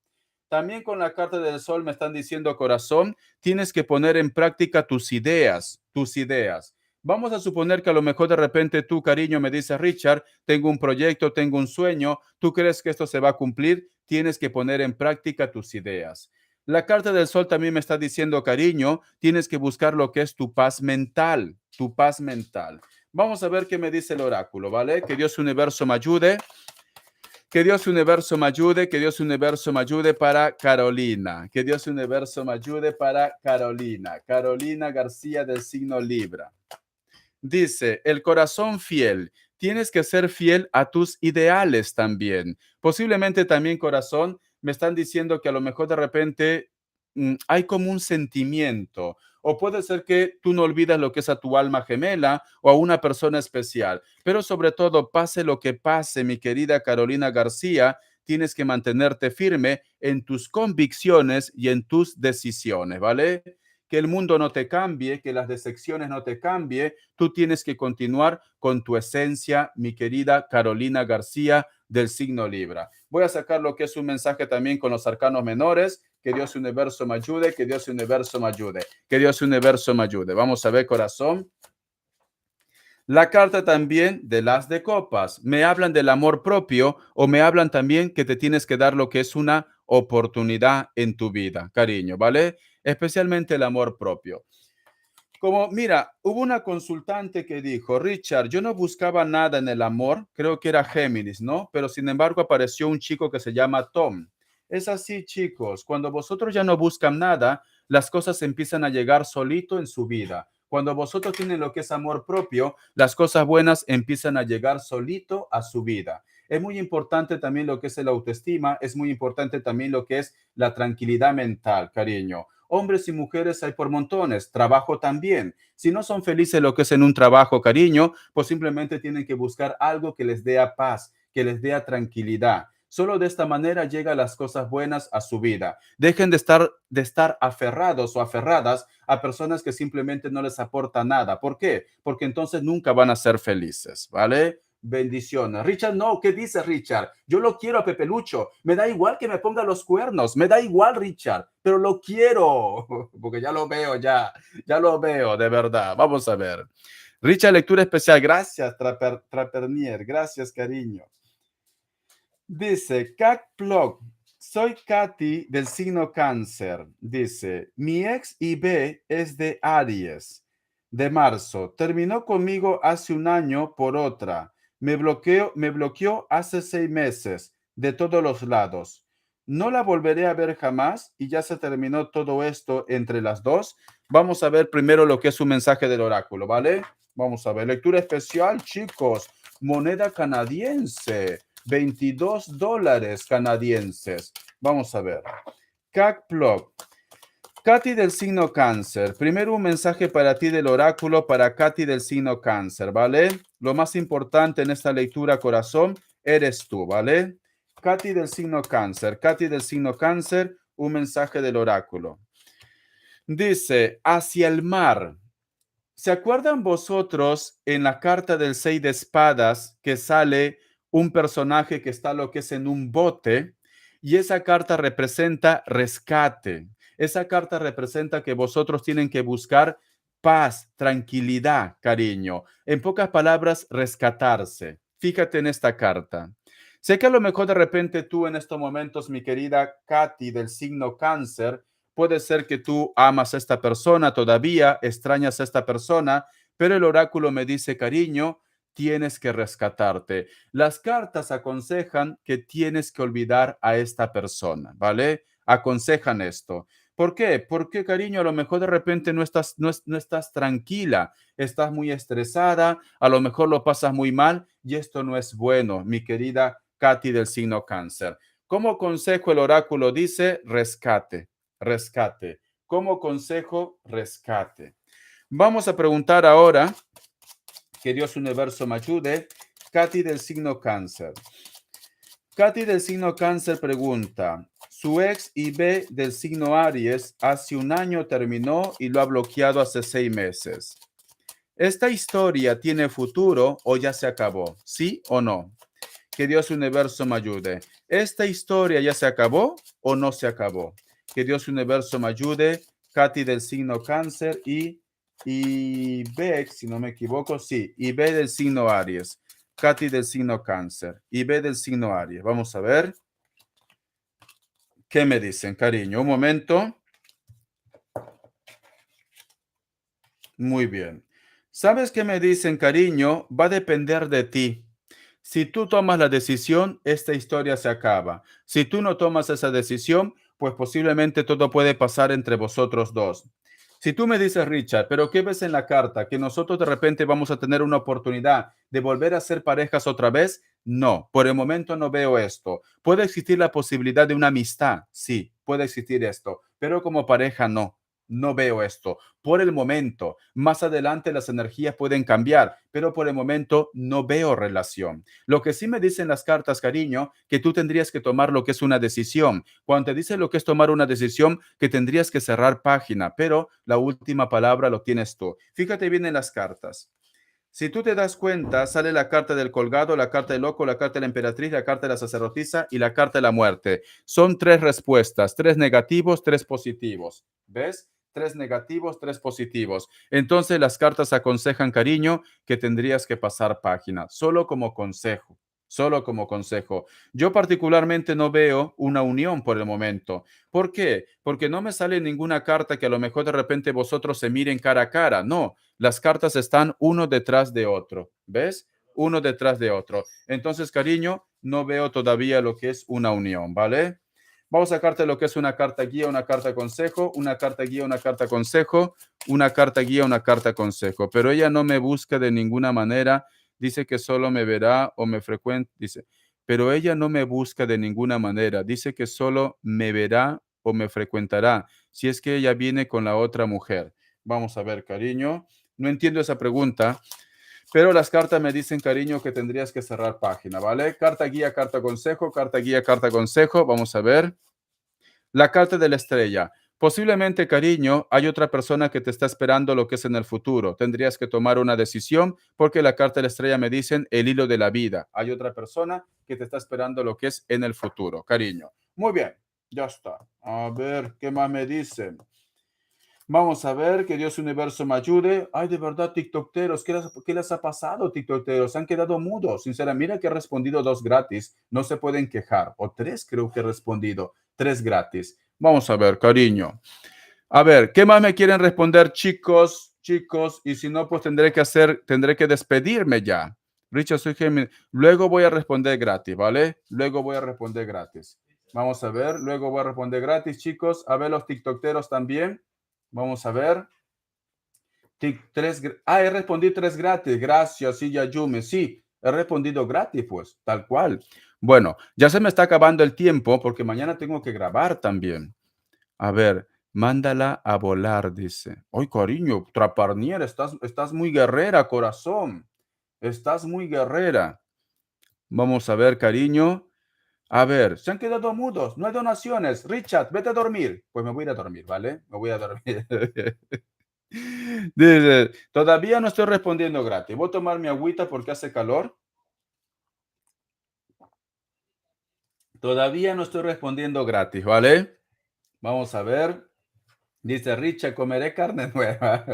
También con la carta del sol me están diciendo, corazón, tienes que poner en práctica tus ideas, tus ideas. Vamos a suponer que a lo mejor de repente tú, cariño, me dices, Richard, tengo un proyecto, tengo un sueño, ¿tú crees que esto se va a cumplir? Tienes que poner en práctica tus ideas. La carta del sol también me está diciendo, cariño, tienes que buscar lo que es tu paz mental, tu paz mental. Vamos a ver qué me dice el oráculo, ¿vale? Que Dios universo me ayude. Que Dios universo me ayude, que Dios universo me ayude para Carolina. Que Dios universo me ayude para Carolina. Carolina García del signo Libra. Dice, el corazón fiel. Tienes que ser fiel a tus ideales también. Posiblemente también, corazón, me están diciendo que a lo mejor de repente hay como un sentimiento. O puede ser que tú no olvidas lo que es a tu alma gemela o a una persona especial. Pero sobre todo, pase lo que pase, mi querida Carolina García, tienes que mantenerte firme en tus convicciones y en tus decisiones, ¿vale? Que el mundo no te cambie, que las decepciones no te cambie, tú tienes que continuar con tu esencia, mi querida Carolina García del signo Libra. Voy a sacar lo que es un mensaje también con los arcanos menores. Que Dios universo me ayude, que Dios universo me ayude, que Dios universo me ayude. Vamos a ver, corazón. La carta también de las de copas. Me hablan del amor propio o me hablan también que te tienes que dar lo que es una oportunidad en tu vida, cariño, ¿vale? Especialmente el amor propio. Como, mira, hubo una consultante que dijo, Richard, yo no buscaba nada en el amor, creo que era Géminis, ¿no? Pero sin embargo apareció un chico que se llama Tom. Es así, chicos, cuando vosotros ya no buscan nada, las cosas empiezan a llegar solito en su vida. Cuando vosotros tienen lo que es amor propio, las cosas buenas empiezan a llegar solito a su vida. Es muy importante también lo que es el autoestima, es muy importante también lo que es la tranquilidad mental, cariño. Hombres y mujeres hay por montones, trabajo también. Si no son felices lo que es en un trabajo, cariño, pues simplemente tienen que buscar algo que les dé paz, que les dé tranquilidad. Solo de esta manera llegan las cosas buenas a su vida. Dejen de estar aferrados o aferradas a personas que simplemente no les aportan nada. ¿Por qué? Porque entonces nunca van a ser felices, ¿vale? Bendiciones. Richard, no, ¿qué dice Richard? Yo lo quiero a Pepe Lucho. Me da igual que me ponga los cuernos. Me da igual, Richard, pero lo quiero. Porque ya lo veo, ya lo veo, de verdad. Vamos a ver. Richard, lectura especial. Gracias, Trapernier. Gracias, cariño. Dice, Cat Plug. Soy Katy del signo Cáncer. Dice, mi ex IB es de Aries, de marzo. Terminó conmigo hace un año por otra. Me bloqueó hace 6 meses de todos los lados. No la volveré a ver jamás y ya se terminó todo esto entre las dos. Vamos a ver primero lo que es un mensaje del oráculo, ¿vale? Vamos a ver. Lectura especial, chicos. Moneda canadiense. $22 canadienses. Vamos a ver. CACPLOG. Katy del signo Cáncer. Primero un mensaje para ti del oráculo para Katy del signo Cáncer, ¿vale? Lo más importante en esta lectura, corazón, eres tú, ¿vale? Katy del signo Cáncer. Katy del signo Cáncer, un mensaje del oráculo. Dice, hacia el mar. ¿Se acuerdan vosotros en la carta del 6 de espadas que sale un personaje que está lo que es en un bote y esa carta representa rescate? Esa carta representa que vosotros tienen que buscar paz, tranquilidad, cariño. En pocas palabras, rescatarse. Fíjate en esta carta. Sé que a lo mejor de repente tú en estos momentos, mi querida Katy del signo cáncer, puede ser que tú amas a esta persona todavía, extrañas a esta persona, pero el oráculo me dice, cariño, tienes que rescatarte. Las cartas aconsejan que tienes que olvidar a esta persona, ¿vale? Aconsejan esto. ¿Por qué? Porque, cariño, a lo mejor de repente no estás tranquila, estás muy estresada, a lo mejor lo pasas muy mal y esto no es bueno, mi querida Katy del signo cáncer. Como consejo, el oráculo dice rescate, rescate. Como consejo, rescate. Vamos a preguntar ahora, que Dios universo me ayude, Katy del signo cáncer. Katy del signo cáncer pregunta, su ex IB del signo Aries hace un año terminó y lo ha bloqueado hace 6 meses. ¿Esta historia tiene futuro o ya se acabó? ¿Sí o no? Que Dios universo me ayude. ¿Esta historia ya se acabó o no se acabó? Que Dios universo me ayude. Katy del signo cáncer y Bex, si no me equivoco, sí, y B del signo Aries. Katy del signo cáncer y B del signo Aries. Vamos a ver qué me dicen, cariño. Un momento. Muy bien. ¿Sabes qué me dicen, cariño? Va a depender de ti. Si tú tomas la decisión, esta historia se acaba. Si tú no tomas esa decisión, pues posiblemente todo puede pasar entre vosotros dos. Si tú me dices, Richard, pero ¿qué ves en la carta? ¿Que nosotros de repente vamos a tener una oportunidad de volver a ser parejas otra vez? No, por el momento no veo esto. ¿Puede existir la posibilidad de una amistad? Sí, puede existir esto, pero como pareja no. No veo esto por el momento. Más adelante las energías pueden cambiar, pero por el momento no veo relación. Lo que sí me dicen las cartas, cariño, que tú tendrías que tomar lo que es una decisión. Cuando te dice lo que es tomar una decisión, que tendrías que cerrar página, pero la última palabra lo tienes tú. Fíjate bien en las cartas. Si tú te das cuenta, sale la carta del colgado, la carta del loco, la carta de la emperatriz, la carta de la sacerdotisa y la carta de la muerte. Son tres respuestas, tres negativos, tres positivos. ¿Ves? Tres negativos, tres positivos. Entonces las cartas aconsejan, cariño, que tendrías que pasar página, solo como consejo. Solo como consejo. Yo particularmente no veo una unión por el momento. ¿Por qué? Porque no me sale ninguna carta que a lo mejor de repente vosotros se miren cara a cara. No, las cartas están uno detrás de otro. ¿Ves? Uno detrás de otro. Entonces, cariño, no veo todavía lo que es una unión, ¿vale? Vamos a sacarte lo que es una carta guía, una carta consejo, una carta guía, una carta consejo, una carta guía, una carta consejo. Pero ella no me busca de ninguna manera. Dice que solo me verá o me frecuenta. Dice, pero ella no me busca de ninguna manera. Dice que solo me verá o me frecuentará si es que ella viene con la otra mujer. Vamos a ver, cariño. No entiendo esa pregunta, pero las cartas me dicen, cariño, que tendrías que cerrar página, ¿vale? Carta guía, carta consejo, carta guía, carta consejo. Vamos a ver. La carta de la estrella. Posiblemente, cariño, hay otra persona que te está esperando lo que es en el futuro. Tendrías que tomar una decisión porque la carta de la estrella me dicen el hilo de la vida. Hay otra persona que te está esperando lo que es en el futuro, cariño. Muy bien, ya está. A ver, ¿qué más me dicen? Vamos a ver, que Dios universo me ayude. Ay, de verdad, TikTokeros, qué les ha pasado, TikTokeros? Se han quedado mudos. Sinceramente, mira que he respondido 2 gratis. No se pueden quejar. O 3 creo que he respondido. 3 gratis. Vamos a ver, cariño. A ver, ¿qué más me quieren responder, chicos? Chicos, y si no, pues tendré que despedirme ya. Richard, soy Gemini. Luego voy a responder gratis, ¿vale? Luego voy a responder gratis. Vamos a ver, luego voy a responder gratis, chicos. A ver, los TikTokeros también. Vamos a ver. He respondido 3 gratis. Gracias, sí, Yayume. Sí, he respondido gratis, pues, tal cual. Bueno, ya se me está acabando el tiempo porque mañana tengo que grabar también. A ver, mándala a volar, dice. Ay, cariño, Traparnier, estás muy guerrera, corazón. Estás muy guerrera. Vamos a ver, cariño. A ver, se han quedado mudos, no hay donaciones. Richard, vete a dormir. Pues me voy a ir a dormir, ¿vale? Me voy a dormir. Dice, todavía no estoy respondiendo gratis. Voy a tomar mi agüita porque hace calor. Todavía no estoy respondiendo gratis, ¿vale? Vamos a ver. Dice Richard, comeré carne nueva.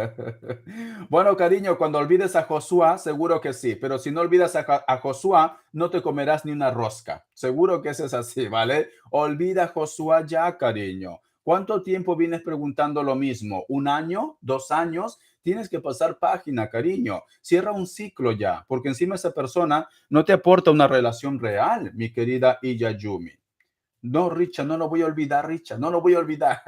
Bueno, cariño, cuando olvides a Josué, seguro que sí, pero si no olvidas a Josué, no te comerás ni una rosca. Seguro que eso es así, ¿vale? Olvida a Josué ya, cariño. ¿Cuánto tiempo vienes preguntando lo mismo? ¿Un año? ¿2 años? Tienes que pasar página, cariño. Cierra un ciclo ya, porque encima esa persona no te aporta una relación real, mi querida Iyayumi. No, Richard, no lo voy a olvidar, Richard, no lo voy a olvidar.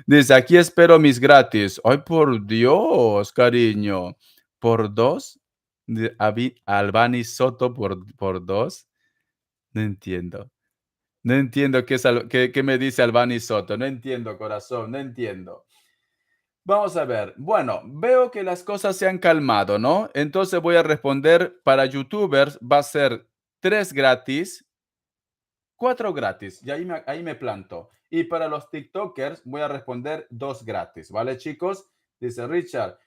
Dice, aquí espero mis gratis. Ay, por Dios, cariño. ¿Por dos? Albani Soto por dos. No entiendo. No entiendo qué me dice Albani Soto. No entiendo, corazón, no entiendo. Vamos a ver. Bueno, veo que las cosas se han calmado, ¿no? Entonces voy a responder para YouTubers. Va a ser 3 gratis, 4 gratis, y ahí me planto. Y para los TikTokers voy a responder 2 gratis, ¿vale, chicos? Dice Richard.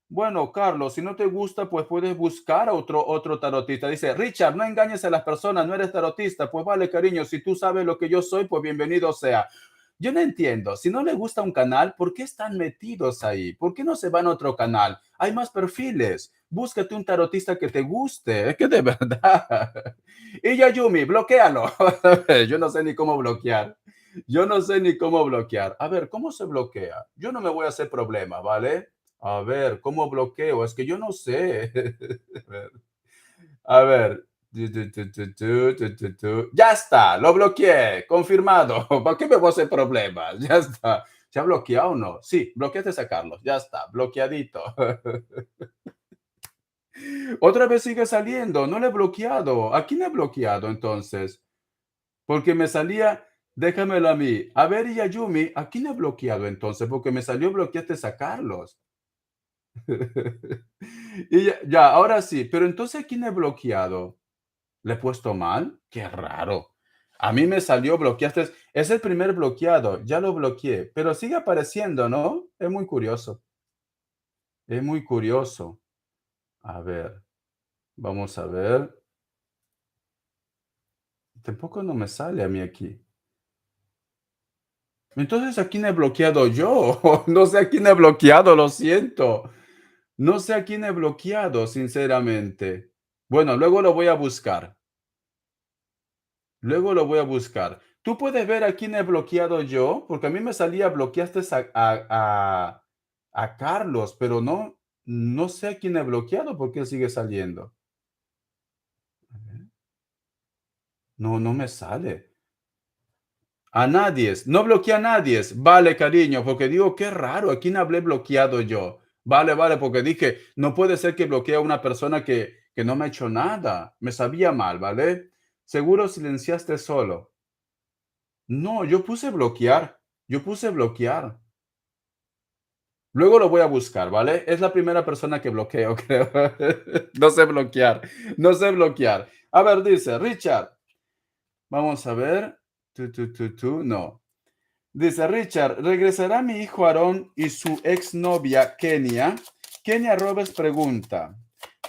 Bueno, Carlos, si no te gusta, pues puedes buscar a otro tarotista. Dice Richard, no engañes a las personas, no eres tarotista. Pues vale, cariño, si tú sabes lo que yo soy, pues bienvenido sea. Yo no entiendo, si no le gusta un canal, ¿por qué están metidos ahí? ¿Por qué no se van a otro canal? Hay más perfiles. Búscate un tarotista que te guste, es que de verdad. Y Yayumi, bloquealo. Yo no sé ni cómo bloquear. Yo no sé ni cómo bloquear. A ver, ¿cómo se bloquea? Yo no me voy a hacer problema, ¿vale? A ver, ¿cómo bloqueo? Es que yo no sé. A ver. Ya está, lo bloqueé, confirmado. ¿Para qué me voy a hacer problemas? Ya está. ¿Se ha bloqueado o no? Sí, bloqueaste a Carlos. Ya está, bloqueadito. Otra vez sigue saliendo. No le he bloqueado. ¿A quién he bloqueado entonces? Porque me salía, déjamelo a mí. A ver, Yayumi, ¿a quién he bloqueado entonces? Porque me salió bloqueaste a Carlos. Y ya, ahora sí. Pero entonces, ¿a quién he bloqueado? ¿Le he puesto mal? Qué raro. A mí me salió bloqueaste. Es el primer bloqueado. Ya lo bloqueé. Pero sigue apareciendo, ¿no? Es muy curioso. Es muy curioso. A ver, vamos a ver. Tampoco no me sale a mí aquí. Entonces, ¿a quién he bloqueado yo? No sé a quién he bloqueado, lo siento. No sé a quién he bloqueado, sinceramente. Bueno, luego lo voy a buscar. Luego lo voy a buscar. ¿Tú puedes ver a quién he bloqueado yo? Porque a mí me salía bloqueaste a Carlos, pero no sé a quién he bloqueado porque él sigue saliendo. A ver. No, no me sale. A nadie. No bloqueé a nadie. Vale, cariño, porque digo, qué raro, ¿a quién hablé bloqueado yo? Vale, vale, porque dije, no puede ser que bloquee a una persona que no me ha hecho nada. Me sabía mal, ¿vale? Seguro silenciaste solo. No, yo puse bloquear. Yo puse bloquear. Luego lo voy a buscar, ¿vale? Es la primera persona que bloqueo, creo. No sé bloquear. No sé bloquear. A ver, dice Richard. Vamos a ver. No. Dice Richard, ¿regresará mi hijo Aarón y su exnovia Kenia? Kenia Roberts pregunta,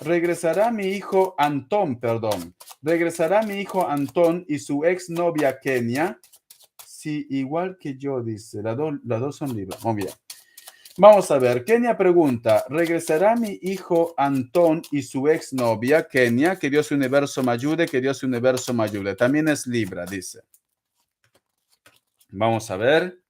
¿regresará mi hijo Antón, perdón? ¿Regresará mi hijo Antón y su exnovia Kenia? Sí, igual que yo, dice, las dos son libres. Muy bien. Vamos a ver, Kenia pregunta, ¿regresará mi hijo Antón y su exnovia Kenia? Que Dios universo me ayude, que Dios universo me ayude. También es Libra, dice. Vamos a ver.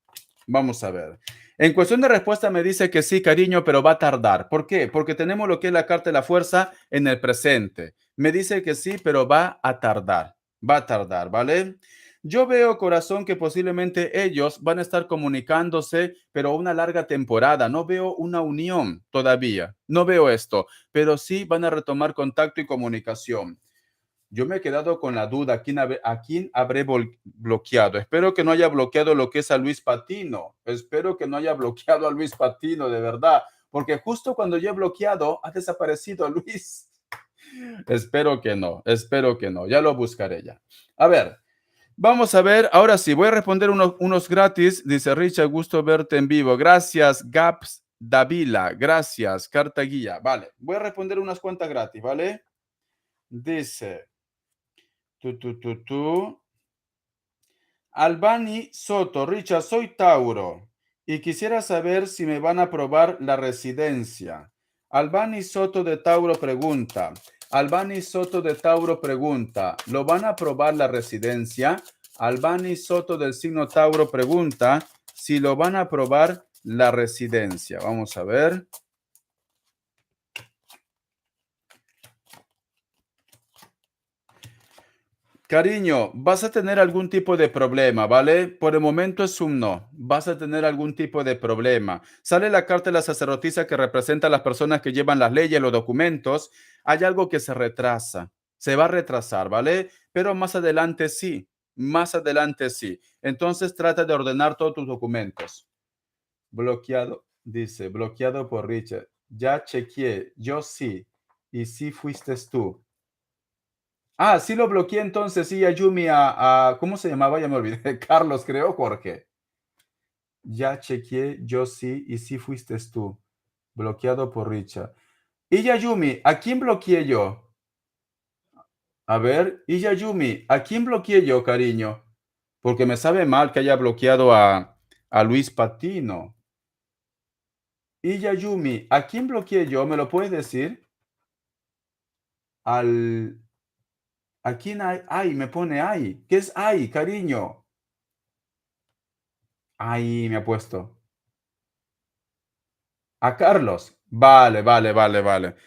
Vamos a ver. En cuestión de respuesta me dice que sí, cariño, pero va a tardar. ¿Por qué? Porque tenemos lo que es la carta de la fuerza en el presente. Me dice que sí, pero va a tardar. Va a tardar, ¿vale? Yo veo, corazón, que posiblemente ellos van a estar comunicándose, pero una larga temporada. No veo una unión todavía. No veo esto, pero sí van a retomar contacto y comunicación. Yo me he quedado con la duda a quién habré bloqueado. Espero que no haya bloqueado lo que es a Luis Patino. Espero que no haya bloqueado a Luis Patino, de verdad. Porque justo cuando yo he bloqueado, ha desaparecido Luis. Espero que no, espero que no. Ya lo buscaré ya. A ver, vamos a ver. Ahora sí, voy a responder unos gratis. Dice Richard, gusto verte en vivo. Gracias, Gaps Davila. Gracias, carta guía. Vale, voy a responder unas cuantas gratis, ¿vale? Dice, tú. Albani Soto, Richard, soy Tauro y quisiera saber si me van a aprobar la residencia. Albani Soto de Tauro pregunta, Albani Soto de Tauro pregunta, ¿lo van a aprobar la residencia? Albani Soto del signo Tauro pregunta si lo van a aprobar la residencia. Vamos a ver. Cariño, vas a tener algún tipo de problema, ¿vale? Por el momento es un no. Vas a tener algún tipo de problema. Sale la carta de la sacerdotisa que representa a las personas que llevan las leyes, los documentos. Hay algo que se retrasa. Se va a retrasar, ¿vale? Pero más adelante sí. Más adelante sí. Entonces trata de ordenar todos tus documentos. Bloqueado, dice, bloqueado por Richard. Ya chequeé, yo sí. Y sí fuiste tú. Ah, sí lo bloqueé entonces, sí, a Yumi, ¿cómo se llamaba? Ya me olvidé. Carlos, creo, Jorge. Ya chequeé, yo sí, y sí fuiste tú. Bloqueado por Richard. Y Yumi, ¿a quién bloqueé yo? A ver, y Yumi, ¿a quién bloqueé yo, cariño? Porque me sabe mal que haya bloqueado a Luis Patino. Y Yumi, ¿a quién bloqueé yo? ¿Me lo puedes decir? Al... ¿A quién hay? Ay, me pone ay. ¿Qué es ay, cariño? Ay, me ha puesto. A Carlos. Vale.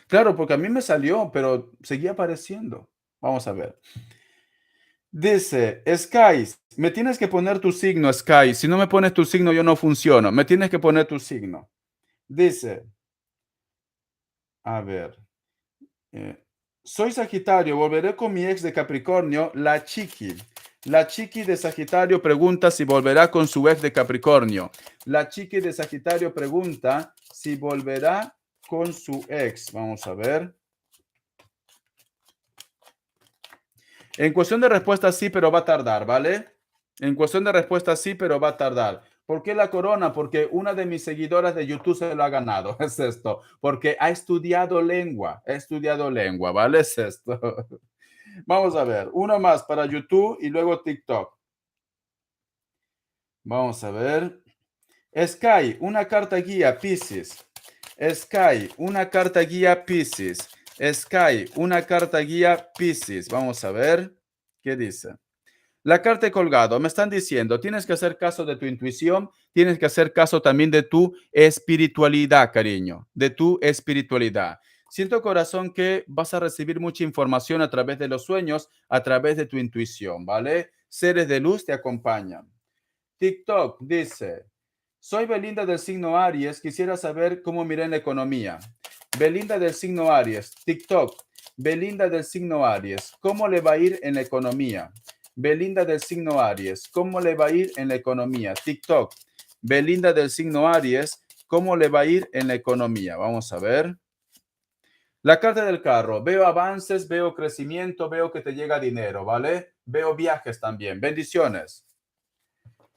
Claro, porque a mí me salió, pero seguía apareciendo. Vamos a ver. Dice, Sky, me tienes que poner tu signo, Sky. Si no me pones tu signo, yo no funciono. Me tienes que poner tu signo. Dice, a ver, eh, soy Sagitario, volveré con mi ex de Capricornio, la Chiqui. La Chiqui de Sagitario pregunta si volverá con su ex de Capricornio. La Chiqui de Sagitario pregunta si volverá con su ex. Vamos a ver. En cuestión de respuesta sí, pero va a tardar, ¿vale? En cuestión de respuesta sí, pero va a tardar. ¿Por qué la corona? Porque una de mis seguidoras de YouTube se lo ha ganado. Es esto. Porque ha estudiado lengua, ¿vale? Es esto. Vamos a ver. Uno más para YouTube y luego TikTok. Vamos a ver. Sky, una carta guía Pisces. Sky, una carta guía Pisces. Sky, una carta guía Pisces. Vamos a ver qué dice. La carta he colgado, me están diciendo, tienes que hacer caso de tu intuición, tienes que hacer caso también de tu espiritualidad, cariño, de tu espiritualidad. Siento, corazón, que vas a recibir mucha información a través de los sueños, a través de tu intuición, ¿vale? Seres de luz te acompañan. TikTok dice, soy Belinda del signo Aries, quisiera saber cómo miré en la economía. Belinda del signo Aries, TikTok, Belinda del signo Aries, ¿cómo le va a ir en la economía? Belinda del signo Aries, ¿cómo le va a ir en la economía? TikTok, Belinda del signo Aries, ¿cómo le va a ir en la economía? Vamos a ver. La carta del carro, veo avances, veo crecimiento, veo que te llega dinero, ¿vale? Veo viajes también. Bendiciones.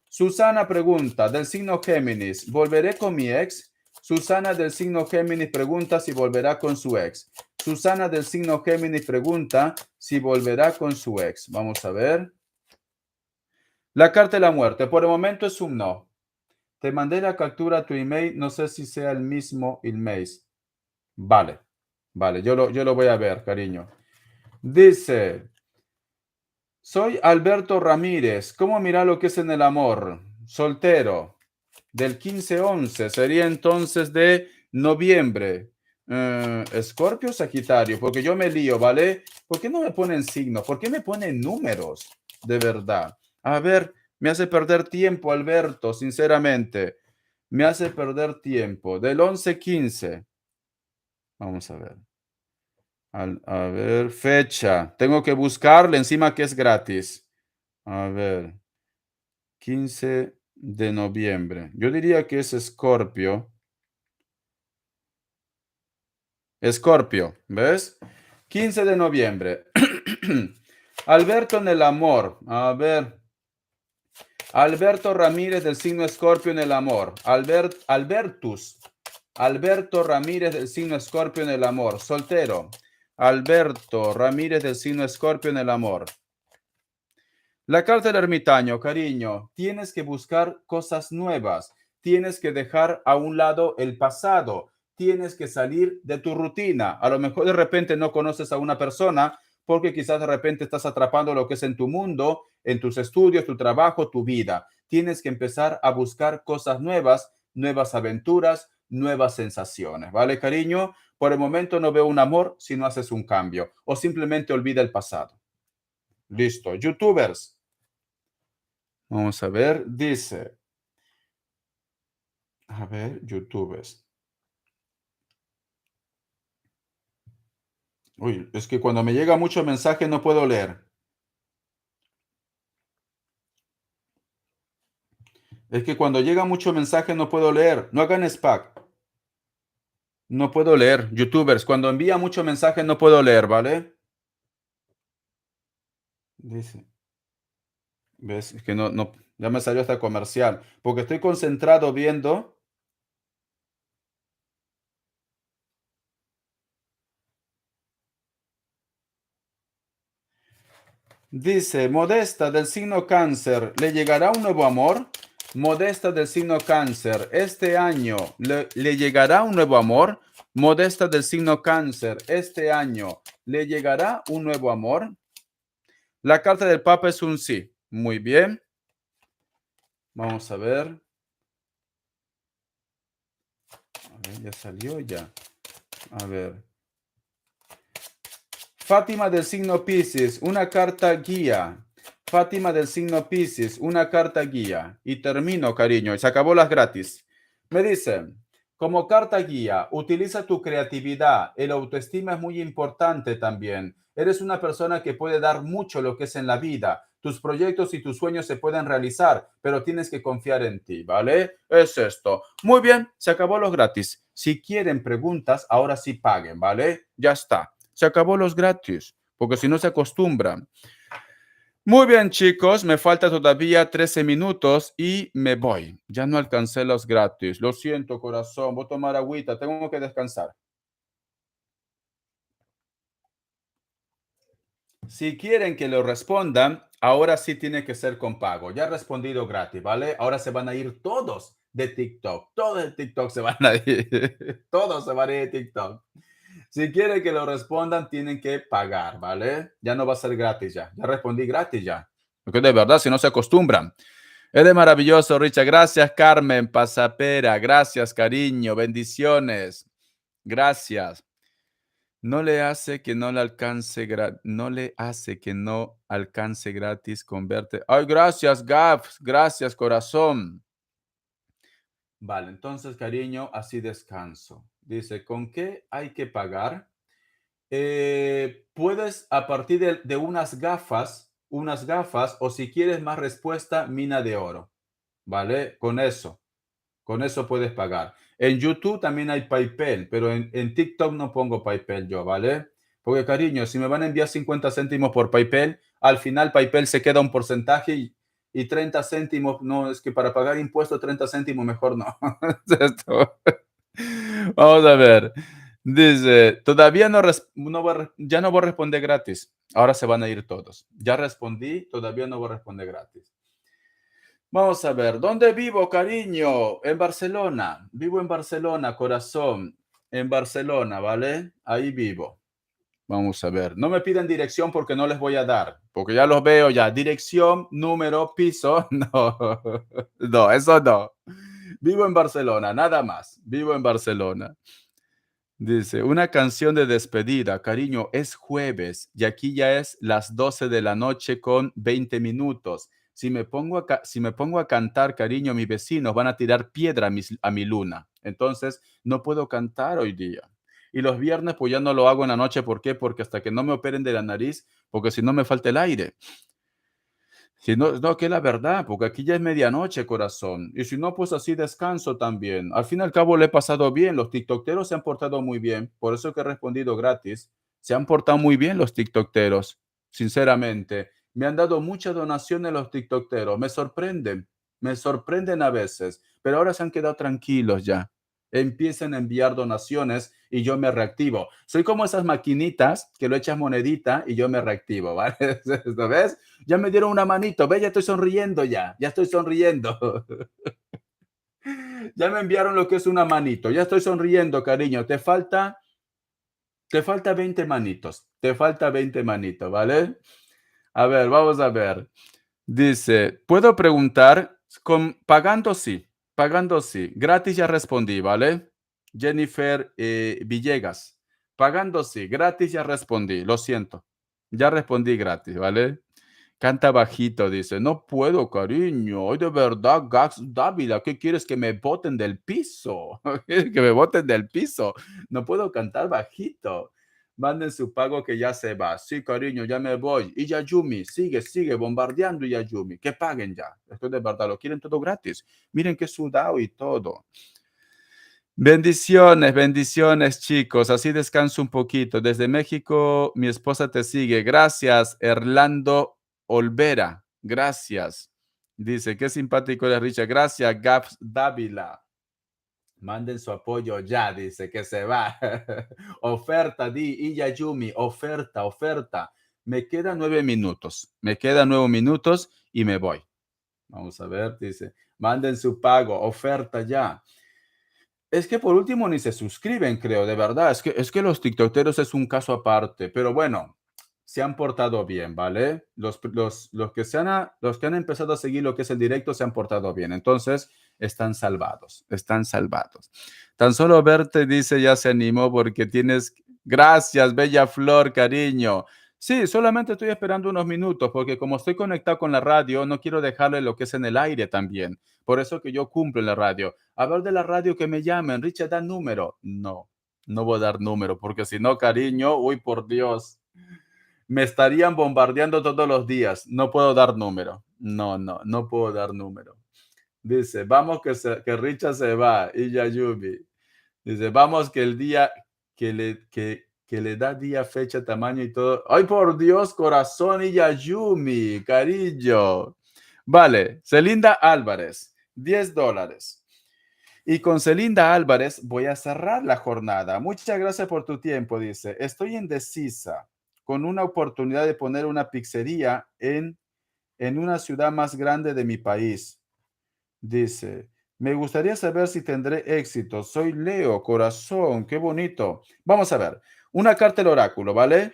Susana pregunta, del signo Géminis, ¿volveré con mi ex? Susana del signo Géminis pregunta si volverá con su ex. Susana del signo Géminis pregunta si volverá con su ex. Vamos a ver. La carta de la muerte, por el momento es un no. Te mandé la captura a tu email, no sé si sea el mismo email. Vale, yo lo voy a ver, cariño. Dice, soy Alberto Ramírez. ¿Cómo mira lo que es en el amor? Soltero. Del 15-11 sería entonces de noviembre. Escorpio, Sagitario, porque yo me lío, ¿vale? ¿Por qué no me ponen signos? ¿Por qué me ponen números? De verdad. A ver, me hace perder tiempo, Alberto, sinceramente. Me hace perder tiempo. Del 11-15. Vamos a ver. A ver, fecha. Tengo que buscarle encima que es gratis. A ver, 15 de noviembre. Yo diría que es Escorpio. Escorpio, ¿ves? 15 de noviembre. Alberto en el amor. A ver. Alberto Ramírez del signo Escorpio en el amor. Albertus. Alberto Ramírez del signo Escorpio en el amor. Soltero. Alberto Ramírez del signo Escorpio en el amor. La carta del ermitaño, cariño. Tienes que buscar cosas nuevas. Tienes que dejar a un lado el pasado. Tienes que salir de tu rutina. A lo mejor de repente no conoces a una persona porque quizás de repente estás atrapando lo que es en tu mundo, en tus estudios, tu trabajo, tu vida. Tienes que empezar a buscar cosas nuevas, nuevas aventuras, nuevas sensaciones. ¿Vale, cariño? Por el momento no veo un amor si no haces un cambio o simplemente olvida el pasado. Listo. YouTubers. Vamos a ver. Dice. A ver, YouTubers. Uy, es que cuando me llega mucho mensaje no puedo leer. Es que cuando llega mucho mensaje no puedo leer. No hagan spam. No puedo leer. YouTubers, cuando envía mucho mensaje no puedo leer, ¿vale? Dice. ¿Ves? Es que no, ya me salió hasta comercial. Porque estoy concentrado viendo. Dice, Modesta del signo Cáncer, ¿le llegará un nuevo amor? Modesta del signo Cáncer, este año, ¿le llegará un nuevo amor? Modesta del signo Cáncer, este año, ¿le llegará un nuevo amor? La carta del Papa es un sí. Muy bien. Vamos a ver. A ver, ya salió ya. A ver. Fátima del signo Piscis, una carta guía. Fátima del signo Piscis, una carta guía. Y termino, cariño, y se acabó las gratis. Me dicen, como carta guía, utiliza tu creatividad. El autoestima es muy importante también. Eres una persona que puede dar mucho lo que es en la vida. Tus proyectos y tus sueños se pueden realizar, pero tienes que confiar en ti, ¿vale? Es esto. Muy bien, se acabó los gratis. Si quieren preguntas, ahora sí paguen, ¿vale? Ya está. Se acabó los gratis, porque si no se acostumbran. Muy bien, chicos, me falta todavía 13 minutos y me voy. Ya no alcancé los gratis. Lo siento, corazón. Voy a tomar agüita. Tengo que descansar. Si quieren que lo respondan, ahora sí tiene que ser con pago. Ya he respondido gratis, ¿vale? Ahora se van a ir todos de TikTok. Todos de TikTok se van a ir. Todos se van a ir de TikTok. Si quieren que lo respondan, tienen que pagar, ¿vale? Ya no va a ser gratis ya. Ya respondí gratis ya. Porque de verdad, si no se acostumbran. Eres maravilloso, Richard. Gracias, Carmen Pasapera. Gracias, cariño. Bendiciones. Gracias. No le hace que no le alcance no le hace que no alcance gratis converte. Ay, gracias, Gaf. Gracias, corazón. Vale, entonces, cariño, así descanso. Dice, ¿con qué hay que pagar? Puedes a partir de unas gafas, o si quieres más respuesta, mina de oro, ¿vale? Con eso puedes pagar. En YouTube también hay PayPal, pero en TikTok no pongo PayPal yo, ¿vale? Porque, cariño, si me van a enviar 50 céntimos por PayPal, al final PayPal se queda un porcentaje y 30 céntimos, no, es que para pagar impuestos 30 céntimos mejor no. Esto. Vamos a ver. Dice, todavía ya no voy a responder gratis. Ahora se van a ir todos. Ya respondí, todavía no voy a responder gratis. Vamos a ver, ¿dónde vivo, cariño? En Barcelona. Vivo en Barcelona, corazón. En Barcelona, ¿vale? Ahí vivo. Vamos a ver. No me piden dirección porque no les voy a dar, porque ya los veo ya. Dirección, número, piso. No, no, eso no. Vivo en Barcelona, nada más. Vivo en Barcelona. Dice, una canción de despedida, cariño, es jueves y aquí ya es las 12 de la noche con 20 minutos. Si me pongo a cantar, cariño, mis vecinos van a tirar piedra a mi luna. Entonces, no puedo cantar hoy día. Y los viernes, pues ya no lo hago en la noche. ¿Por qué? Porque hasta que no me operen de la nariz, porque si no me falta el aire. Si no, no, que es la verdad, porque aquí ya es medianoche, corazón. Y si no, pues así descanso también. Al fin y al cabo le he pasado bien. Los tiktokeros se han portado muy bien. Por eso que he respondido gratis. Se han portado muy bien los tiktokeros, sinceramente. Me han dado muchas donaciones los tiktokeros. Me sorprenden a veces, pero ahora se han quedado tranquilos ya. Empiezan a enviar donaciones y yo me reactivo. Soy como esas maquinitas que lo echas monedita y yo me reactivo, ¿vale? ¿Lo ves? Ya me dieron una manito, ve, ya estoy sonriendo ya estoy sonriendo. Ya me enviaron lo que es una manito, ya estoy sonriendo, cariño. Te falta 20 manitos, te falta 20 manitos, ¿vale? A ver, vamos a ver. Dice, ¿puedo preguntar? Pagando sí. Gratis ya respondí, ¿vale? Jennifer Villegas. Pagando sí, gratis ya respondí, lo siento. Ya respondí gratis, ¿vale? Canta bajito, dice, no puedo, cariño. Hoy de verdad, Gax Dávila, ¿qué quieres que me boten del piso? ¿Quieres que me boten del piso? No puedo cantar bajito. Manden su pago que ya se va. Sí, cariño, ya me voy. Y Yayumi, sigue bombardeando Yayumi. Que paguen ya. Esto de verdad lo quieren todo gratis. Miren qué sudado y todo. Bendiciones, bendiciones, chicos. Así descanso un poquito. Desde México, mi esposa te sigue. Gracias, Erlando Olvera. Gracias. Dice, qué simpático eres, Richard. Gracias, Gaps Dávila. Manden su apoyo ya, dice que se va. Oferta, di, Iyayumi, oferta. Me quedan 9 minutos. Me quedan 9 minutos y me voy. Vamos a ver, dice, manden su pago, oferta ya. Es que por último ni se suscriben, creo, de verdad. Es que los tiktokeros es un caso aparte, pero bueno, se han portado bien, ¿vale? Los que han empezado a seguir lo que es el directo se han portado bien. Entonces, están salvados, están salvados. Tan solo verte, dice, ya se animó porque tienes... Gracias, bella flor, cariño. Sí, solamente estoy esperando unos minutos porque como estoy conectado con la radio, no quiero dejarle lo que es en el aire también. Por eso que yo cumplo en la radio. A ver de la radio que me llamen, Richard, da número. No, no voy a dar número, porque si no, cariño, uy, por Dios, me estarían bombardeando todos los días. No puedo dar número. No puedo dar número. Dice, vamos que Richard se va. Y Yayubi. Dice, vamos que el día que le da día, fecha, tamaño y todo. Ay, por Dios, corazón y Yayumi, cariño. Vale, Celinda Álvarez, $10. Y con Celinda Álvarez voy a cerrar la jornada. Muchas gracias por tu tiempo, dice. Estoy indecisa con una oportunidad de poner una pizzería en una ciudad más grande de mi país. Dice, me gustaría saber si tendré éxito. Soy Leo, corazón, qué bonito. Vamos a ver, una carta del oráculo, ¿vale?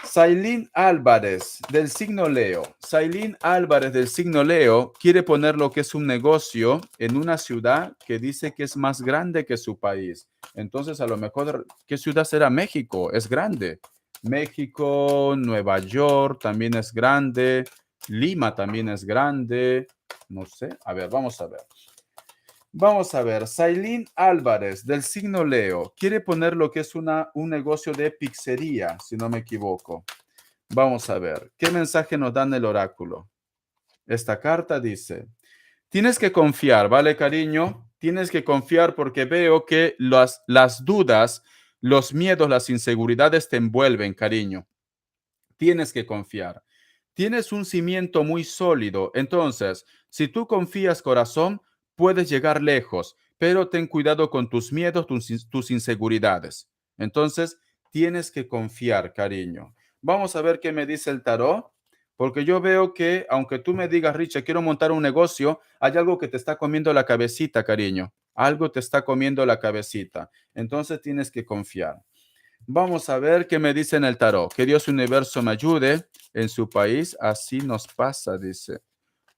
Sailín Álvarez, del signo Leo. Sailín Álvarez, del signo Leo, quiere poner lo que es un negocio en una ciudad que dice que es más grande que su país. Entonces, a lo mejor, ¿qué ciudad será? México, es grande. México, Nueva York también es grande. Lima también es grande. No sé. A ver, vamos a ver. Vamos a ver, Sailín Álvarez, del signo Leo, quiere poner lo que es un negocio de pizzería, si no me equivoco. Vamos a ver, ¿qué mensaje nos da en el oráculo? Esta carta dice, tienes que confiar, ¿vale, cariño? Tienes que confiar porque veo que las dudas, los miedos, las inseguridades te envuelven, cariño. Tienes que confiar. Tienes un cimiento muy sólido. Entonces, si tú confías, corazón, puedes llegar lejos, pero ten cuidado con tus miedos, tus inseguridades. Entonces, tienes que confiar, cariño. Vamos a ver qué me dice el tarot, porque yo veo que, aunque tú me digas, Richard, quiero montar un negocio, hay algo que te está comiendo la cabecita, cariño. Algo te está comiendo la cabecita. Entonces, tienes que confiar. Vamos a ver qué me dice en el tarot. Que Dios Universo me ayude en su país. Así nos pasa, dice.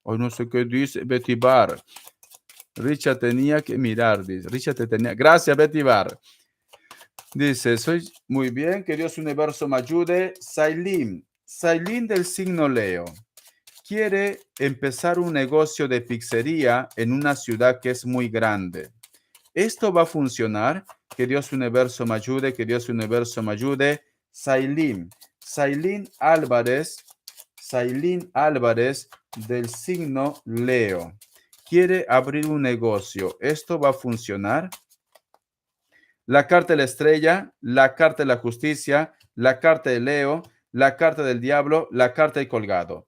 Hoy no sé qué dice Betty Bar. Richard tenía que mirar, dice. Richard te tenía. Gracias, Betty Bar. Dice, soy muy bien. Que Dios Universo me ayude. Sailín. Sailín del signo Leo. Quiere empezar un negocio de pizzería en una ciudad que es muy grande. Esto va a funcionar. Que Dios Universo me ayude, que Dios Universo me ayude. Sailín Álvarez del signo Leo. Quiere abrir un negocio. ¿Esto va a funcionar? la carta de la estrella, la carta de la justicia, la carta de Leo, la carta del diablo, la carta del colgado.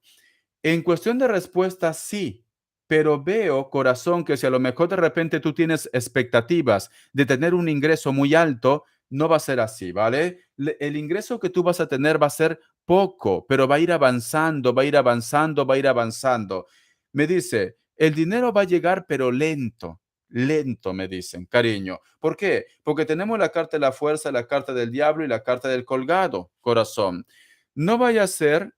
En cuestión de respuesta, sí, pero veo, corazón, que si a lo mejor de repente tú tienes expectativas de tener un ingreso muy alto, no va a ser así, ¿vale? El ingreso que tú vas a tener va a ser poco, pero va a ir avanzando, va a ir avanzando, va a ir avanzando. Me dice, el dinero va a llegar, pero lento. Lento, me dicen, cariño. ¿Por qué? Porque tenemos la carta de la fuerza, la carta del diablo y la carta del colgado, corazón. No vaya a ser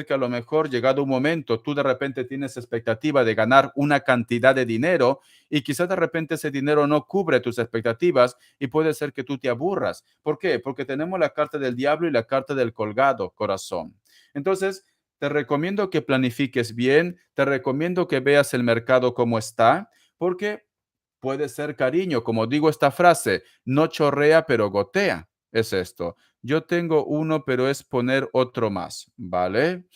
que a lo mejor llegado un momento tú de repente tienes expectativa de ganar una cantidad de dinero y quizás de repente ese dinero no cubre tus expectativas y puede ser que tú te aburras. ¿Por qué? Porque tenemos la carta del diablo y la carta del colgado, corazón. Entonces, te recomiendo que planifiques bien, te recomiendo que veas el mercado como está, porque puede ser cariño, como digo esta frase, no chorrea pero gotea. Es esto. Yo tengo uno, pero es poner otro más, ¿vale?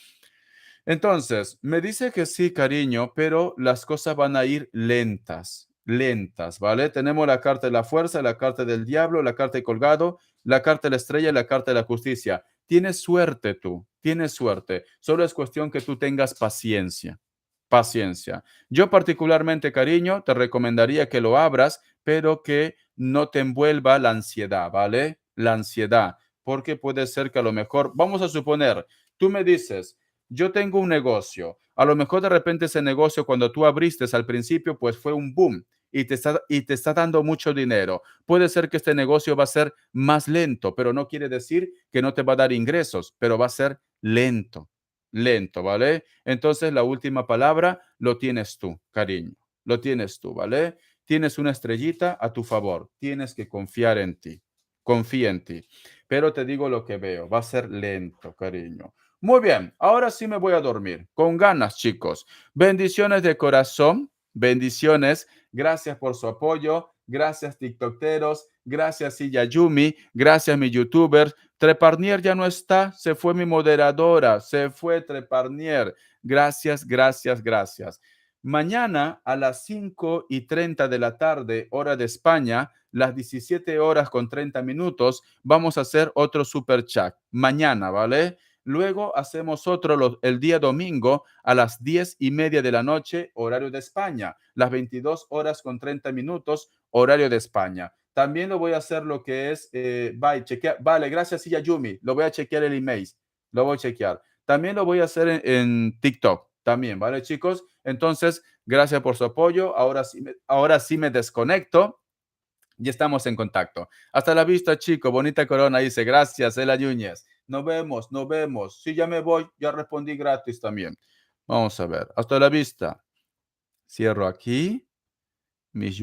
Entonces, me dice que sí, cariño, pero las cosas van a ir lentas, lentas, ¿vale? Tenemos la carta de la fuerza, la carta del diablo, la carta de colgado, la carta de la estrella y la carta de la justicia. Tienes suerte tú, tienes suerte. Solo es cuestión que tú tengas paciencia, paciencia. Yo particularmente, cariño, te recomendaría que lo abras, pero que no te envuelva la ansiedad, ¿vale? La ansiedad, porque puede ser que a lo mejor, vamos a suponer, tú me dices, yo tengo un negocio. A lo mejor de repente ese negocio cuando tú abriste al principio, pues fue un boom y te está dando mucho dinero. Puede ser que este negocio va a ser más lento, pero no quiere decir que no te va a dar ingresos, pero va a ser lento, lento, ¿vale? Entonces la última palabra lo tienes tú, cariño. Lo tienes tú, ¿vale? Tienes una estrellita a tu favor. Tienes que confiar en ti. Confía en ti. Pero te digo lo que veo. Va a ser lento, cariño. Muy bien, ahora sí me voy a dormir. Con ganas, chicos. Bendiciones de corazón. Bendiciones. Gracias por su apoyo. Gracias, TikTokeros. Gracias, Yumi. Gracias, mi YouTuber. Treparnier ya no está. Se fue mi moderadora. Se fue Treparnier. Gracias, gracias, gracias. Mañana a las 5:30 de la tarde, hora de España, las 17 horas con 30 minutos, vamos a hacer otro super chat. Mañana, ¿vale? Luego hacemos otro el día domingo a las 10:30 de la noche, horario de España, las 22 horas con 30 minutos, horario de España. También lo voy a hacer lo que es, vale, gracias Yumi, lo voy a chequear el email, lo voy a chequear. También lo voy a hacer en TikTok, también, ¿vale, chicos? Entonces, gracias por su apoyo. Ahora sí me desconecto y estamos en contacto. Hasta la vista, chico. Bonita corona, dice. Gracias, Ela Núñez. Nos vemos, nos vemos. Si ya me voy, ya respondí gratis también. Vamos a ver. Hasta la vista. Cierro aquí. Mis